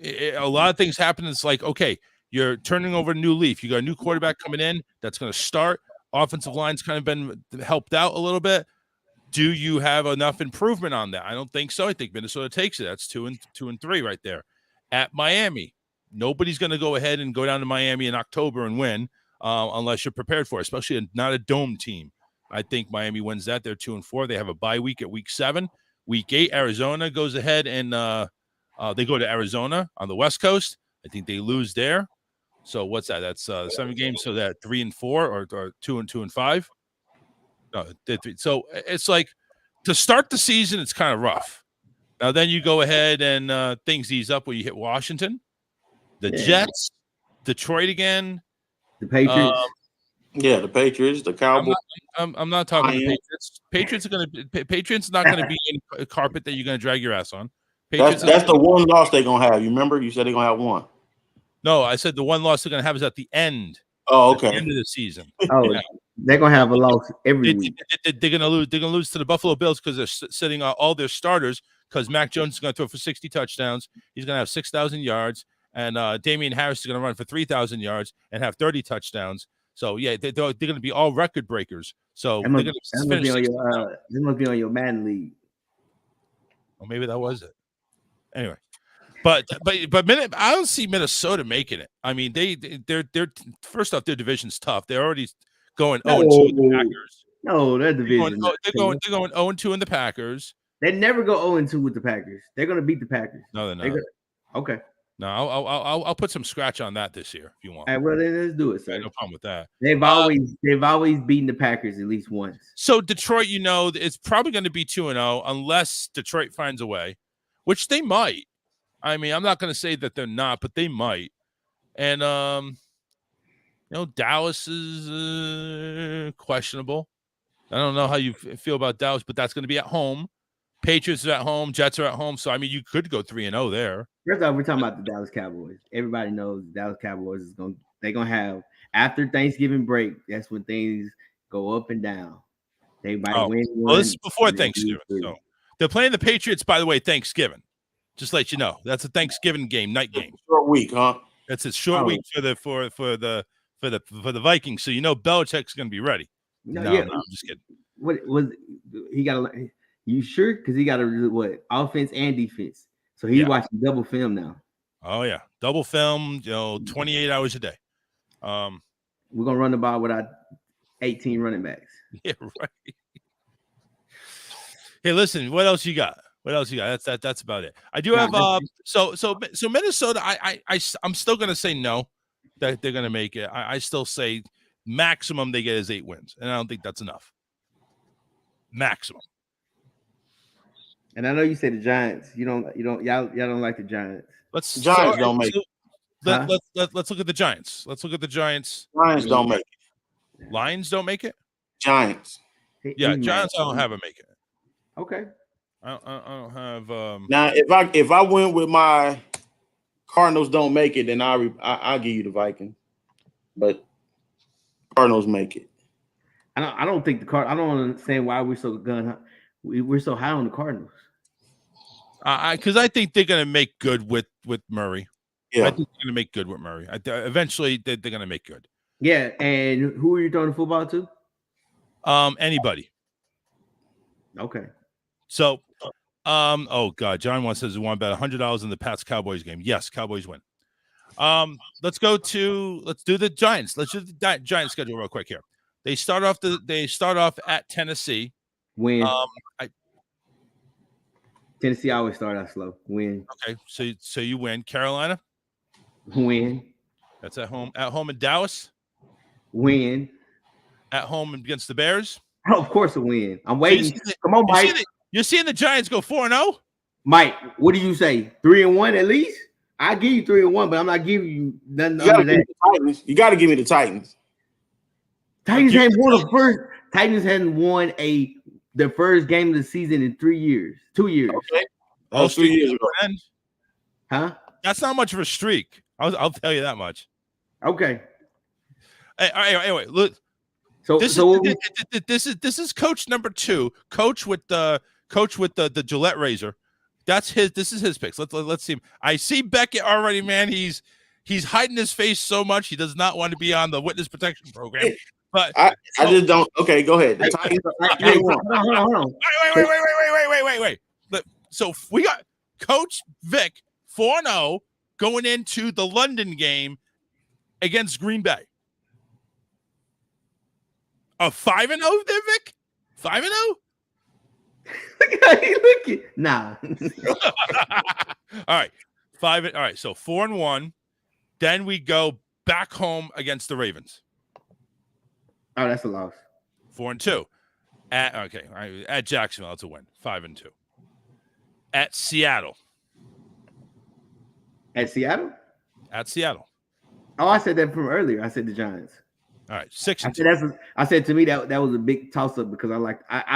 A lot of things happen. It's like, okay, you're turning over a new leaf. You got a new quarterback coming in that's going to start. Offensive line's kind of been helped out a little bit. Do you have enough improvement on that? I don't think so. I think Minnesota takes it. That's 2-3 right there. At Miami, nobody's going to go ahead and go down to Miami in October and win unless you're prepared for it, especially not a dome team. I think Miami wins that. They're 2-4. They have a bye week at week 7. Week 8, Arizona goes ahead and they go to Arizona on the West Coast. I think they lose there. So what's that? That's 7 games. So that 3-4 or 2-5. No, so it's like to start the season, it's kind of rough. Now then you go ahead and things ease up where you hit Washington, the Jets, Detroit again, the Patriots. The Patriots, the Cowboys. I'm not talking the Patriots. Patriots not going to be any carpet that you're going to drag your ass on. That's the one loss they're going to have. You remember? You said they're going to have one. No, I said the one loss they're going to have is at the end. Oh, okay. At the end of the season. They're going to have a loss every week. They're going to lose. They're going to lose to the Buffalo Bills because they're sitting on all their starters because Mac Jones is going to throw for 60 touchdowns. He's going to have 6,000 yards. And Damian Harris is going to run for 3,000 yards and have 30 touchdowns. So, yeah, they're going to be all record breakers. So they're going to finish. This must be on your Madden league. Well, maybe that was it. Anyway. But I don't see Minnesota making it. I mean, they're first off, their division's tough. They're already going 0-2 in the Packers. No, their division. They're going 0-2 in the Packers. They never go 0-2 with the Packers. They're going to beat the Packers. No, they're not. Okay. No, I'll put some scratch on that this year if you want. All right, well, then let's do it, sir. No problem with that. They've always beaten the Packers at least once. So Detroit, it's probably going to be 2-0 unless Detroit finds a way, which they might. I mean, I'm not going to say that they're not, but they might. And Dallas is questionable. I don't know how you feel about Dallas, but that's going to be at home. Patriots are at home. Jets are at home. So, I mean, you could go 3-0 there. First off, we're talking about the Dallas Cowboys. Everybody knows the Dallas Cowboys they're going to have, after Thanksgiving break, that's when things go up and down. They might win one. Well, this is before Thanksgiving. So they're playing the Patriots, by the way, Thanksgiving. Just let you know. That's a Thanksgiving game, night game. Short week, huh? That's a short week for the Vikings. So Belichick's going to be ready. No, I'm just kidding. What was he got to? You sure? Because he got to do what? Offense and defense. So he's watching double film now. Oh yeah, double film. 28 hours a day. We're gonna run the ball with our 18 running backs. Yeah, right. Hey, listen. What else you got? That's about it. I do have so Minnesota. I'm still gonna say no that they're gonna make it. I still say maximum they get is 8 wins, and I don't think that's enough. Maximum. And I know you say the Giants. Y'all don't like the Giants. Let's look at the Giants. Let's look at the Giants. Lions don't make it. Lions don't make it. Giants. Yeah, Giants. I don't have it make it. Okay. I don't have. Now, if I went with my Cardinals don't make it, then I'll give you the Vikings. But Cardinals make it. I don't think I don't understand why we're so we're so high on the Cardinals. Because I think they're going to make good with Murray. Yeah, I think they're going to make good with Murray. Eventually, they're going to make good. Yeah, and who are you throwing the football to? Anybody. Okay. So, oh God, John wants says he won about $100 in the Pats Cowboys game. Yes, Cowboys win. Let's do the Giants. Let's do the Giants schedule real quick here. They start off at Tennessee. Win. Tennessee always start out slow. Win. Okay, so you win. Carolina. Win. That's at home. At home in Dallas. Win. at home against the Bears. Oh, of course, a win. I'm waiting. So Come on, Mike. You're seeing the Giants go 4-0? Mike, what do you say? 3-1 at least? I give you 3-1, but I'm not giving you nothing under that. You got to give me the Titans. Titans hadn't won the first game of the season in 2 years. Okay. That was 3 years ago. Huh? That's not much of a streak. I'll tell you that much. Okay. Anyway, look. So this is coach number 2. Coach with the Gillette razor. That's his. This is his picks. Let's see him. I see Beckett already, man. He's hiding his face so much. He does not want to be on the witness protection program. But I just don't. Okay, go ahead. Hold on. Wait. So we got Coach Vic 4-0 going into the London game against Green Bay. A 5-0 there, Vic? 5-0? Look. Nah. All right. 5. All right. So 4-1. Then we go back home against the Ravens. Oh, that's a loss. 4-2. At Jacksonville, that's a win. 5-2. At Seattle. At Seattle? At Seattle. Oh, I said that from earlier. I said the Giants. All right, 6-2. I said to me that was a big toss-up because I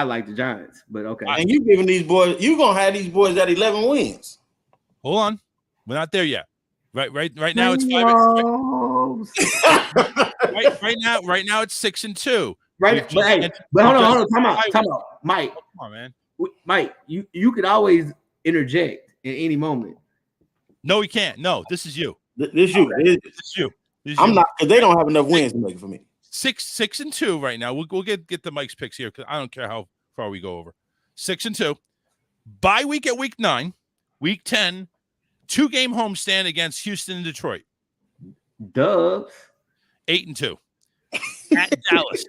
like the Giants, but okay. And you giving these boys, you gonna have these boys at 11 wins. Hold on, we're not there yet. Right now it's 5. Right now it's 6-2. Right, but hold on, time out, Mike. Come on, man. Mike, you could always interject in any moment. No, we can't. No, this is you. This is you. This is you. I'm not, because they don't have enough wins to make it for me. 6-2 right now. We'll get the Mike's picks here because I don't care how far we go over. 6-2. Bye week at week 9. Week 10. 2-game homestand against Houston and Detroit. Dubs. 8-2. At Dallas.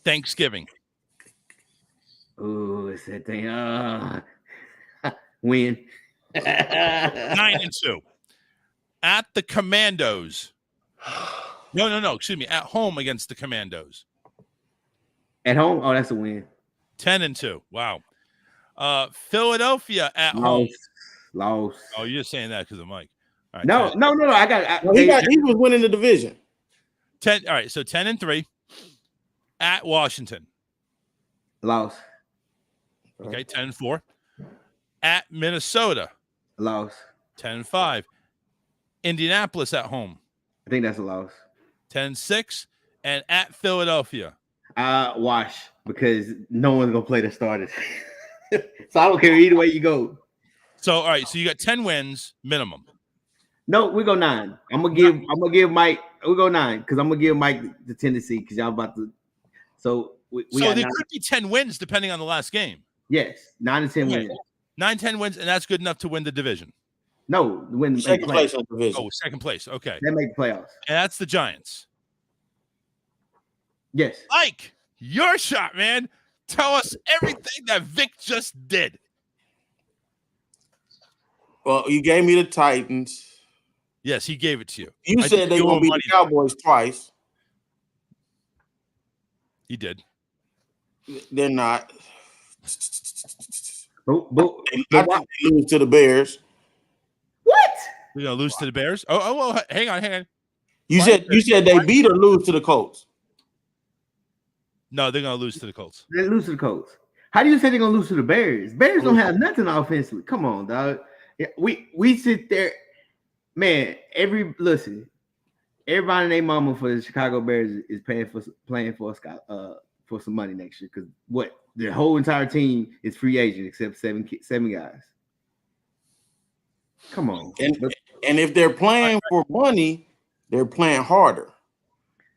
Thanksgiving. Oh, it's that thing. Win. 9-2. At the Commandos. No. Excuse me. At home against the Commandos. At home? Oh, that's a win. 10-2. Wow. Philadelphia at home. Loss. Oh, you're just saying that because of Mike. All right, No. He was winning the division. 10. All right. So 10-3. At Washington. Loss. Okay. 10-4. At Minnesota. Loss. 10-5. Indianapolis at home. I think that's a loss. 10-6. And at Philadelphia. Wash, because no one's gonna play the starters. So I don't care either way you go. So all right, so you got 10 wins minimum. No, we go 9. I'm gonna give Mike. We go 9 because I'm gonna give Mike the Tennessee because y'all about to. So we so got there 9. could be 10 wins depending on the last game. Yes, 9 and 10 wins. 9-10 wins, and that's good enough to win the division. No, win Second place in the division. Oh, second place. Okay. They make the playoffs. And that's the Giants. Yes. Mike, your shot, man. Tell us everything that Vic just did. Well, you gave me the Titans. Yes, he gave it to you. You said they won't beat the Cowboys twice. He did. They're not. But I think they lose to the Bears. what? We're gonna lose to the Bears. Oh, hang on. You said they beat or lose to the Colts. No, they're gonna lose to the Colts. They lose to the Colts. How do you say they're gonna lose to the Bears? Bears don't have nothing offensively. Come on, dog. Yeah, we sit there, man. Everybody and their mama for the Chicago Bears is playing for some money next year because the whole entire team is free agent except seven guys. Come on, and if they're playing for money, they're playing harder.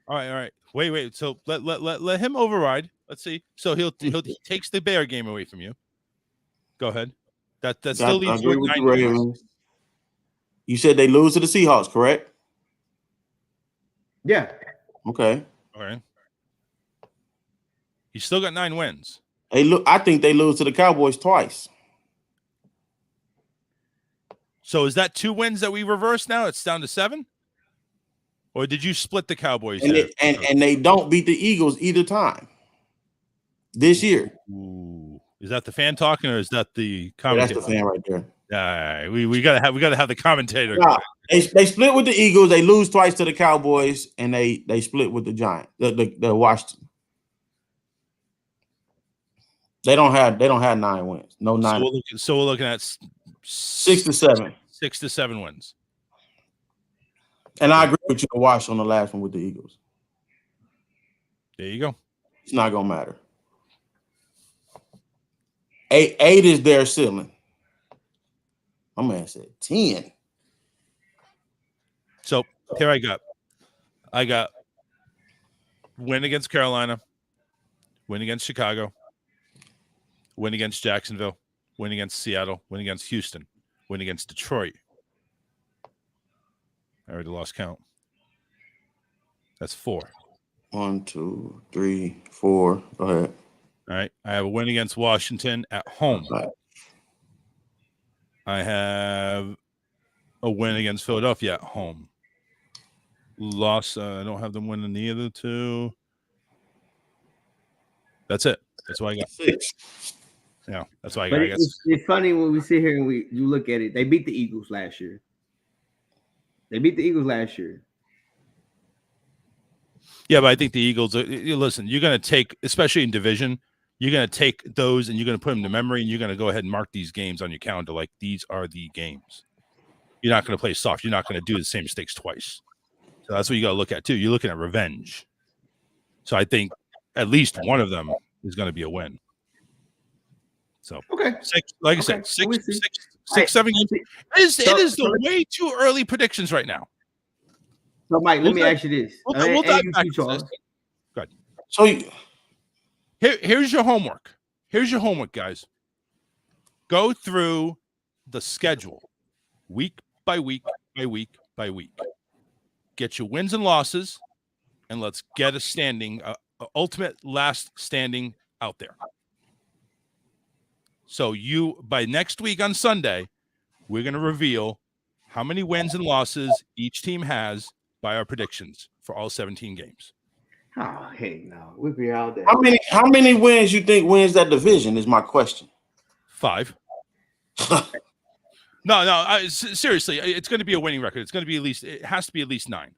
All right. Wait. So let him override. Let's see. So he takes the Bear game away from you. Go ahead. That still leaves you with 9 wins. You said they lose to the Seahawks, correct? yeah. Okay. All right. You still got 9 wins. I think they lose to the Cowboys twice. So is that 2 wins that we reverse now? It's down to 7? Or did you split the Cowboys? And they don't beat the Eagles either time this year. Ooh. Is that the fan talking, or is that the Yeah, commentator? that's the fan right there. All right, we gotta have the commentator. Nah, they split with the Eagles. They lose twice to the Cowboys, and they split with the Giants. The Washington. They don't have 9 wins. No 9. So we're looking at 6 to 7. 6 to 7 wins. And I agree with you to watch on the last one with the Eagles. There you go. It's not gonna matter. 8 is their ceiling. My man said 10. So here I got win against Carolina, win against Chicago, win against Jacksonville, win against Seattle, win against Houston, win against Detroit. I already lost count. That's 4. 1, 2, 3, 4. Go ahead. All right. I have a win against Washington at home. Right. I have a win against Philadelphia at home. Loss. I don't have them winning the other 2. That's it. That's what I got. 6. Yeah, that's what I got. But it's funny when we sit here and you look at it. They beat the Eagles last year. Yeah, but I think the Eagles. Listen, you're going to take, especially in division, you're going to take those and you're going to put them to memory, and you're going to go ahead and mark these games on your calendar like these are the games. You're not going to play soft. You're not going to do the same mistakes twice. So that's what you got to look at too. You're looking at revenge. So I think at least one of them is going to be a win. So Okay. 6, like I said, 6, 7 games. It is the way too early predictions right now. So, Mike, let me ask you this. We'll dive back to this. Go ahead. So Here's your homework. Here's your homework, guys. Go through the schedule week by week by week by week. Get your wins and losses, and let's get a standing, ultimate last standing out there. So by next week on Sunday, we're going to reveal how many wins and losses each team has by our predictions for all 17 games. Oh, hey, no. We'll be all day. how many wins you think wins that division is my question. 5. No. Seriously, it's going to be a winning record. It's going to be it has to be at least 9.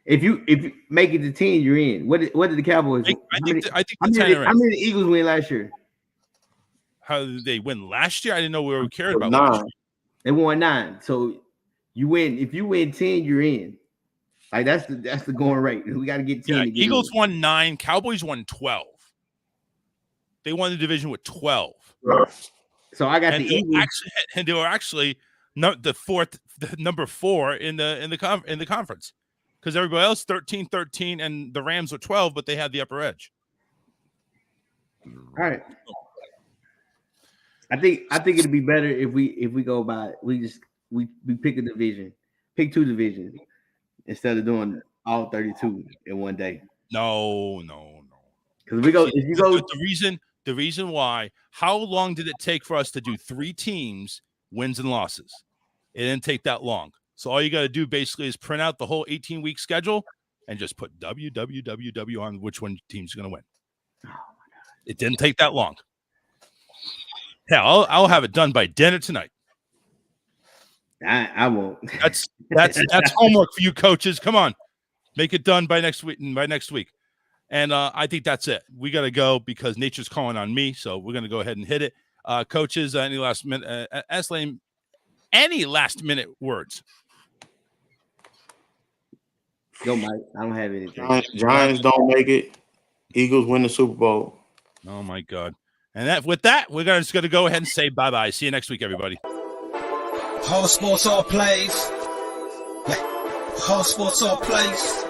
If you make it to 10, you're in. What did the Cowboys? I think how many did the Eagles win last year? How did they win last year? I didn't know we cared about 9. They won 9. So you win. If you win 10, you're in. Like that's the going rate. We got to get 10. Yeah, Eagles won 9. Cowboys won 12. They won the division with 12. So I got the Eagles. And they were actually number 4 in the conference, because everybody else 13, and the Rams were 12, but they had the upper edge. All right. I think it'd be better if we go by we pick a division, pick 2 divisions instead of doing all 32 in one day. No. Because the reason why. How long did it take for us to do 3 teams wins and losses? It didn't take that long. So all you got to do basically is print out the whole 18-week schedule and just put WWW on which one team's going to win. Oh my God. It didn't take that long. Hell, I'll have it done by dinner tonight. I won't. That's homework for you coaches. Come on, make it done by next week. And I think that's it. We got to go because nature's calling on me. So we're going to go ahead and hit it. Coaches, any last minute? Any last minute words? Go, Mike. I don't have anything. Giants don't make it. Eagles win the Super Bowl. Oh my God. And with that, we're just going to go ahead and say bye-bye. See you next week, everybody. All sports, all plays. All sports, all plays.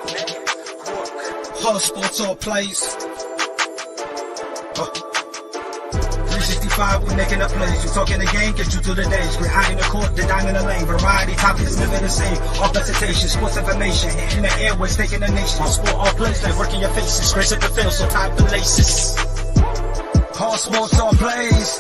All sports, all plays. 365, we making up plays. You talking the game, get you through the days. We're high in the court, the dime in the lane. Variety, topics, living the same. All presentation, sports information. Hitting the airways, taking the nation. All sport, all plays, like working your faces. Grace at the field, so tie the laces. All sports, all plays.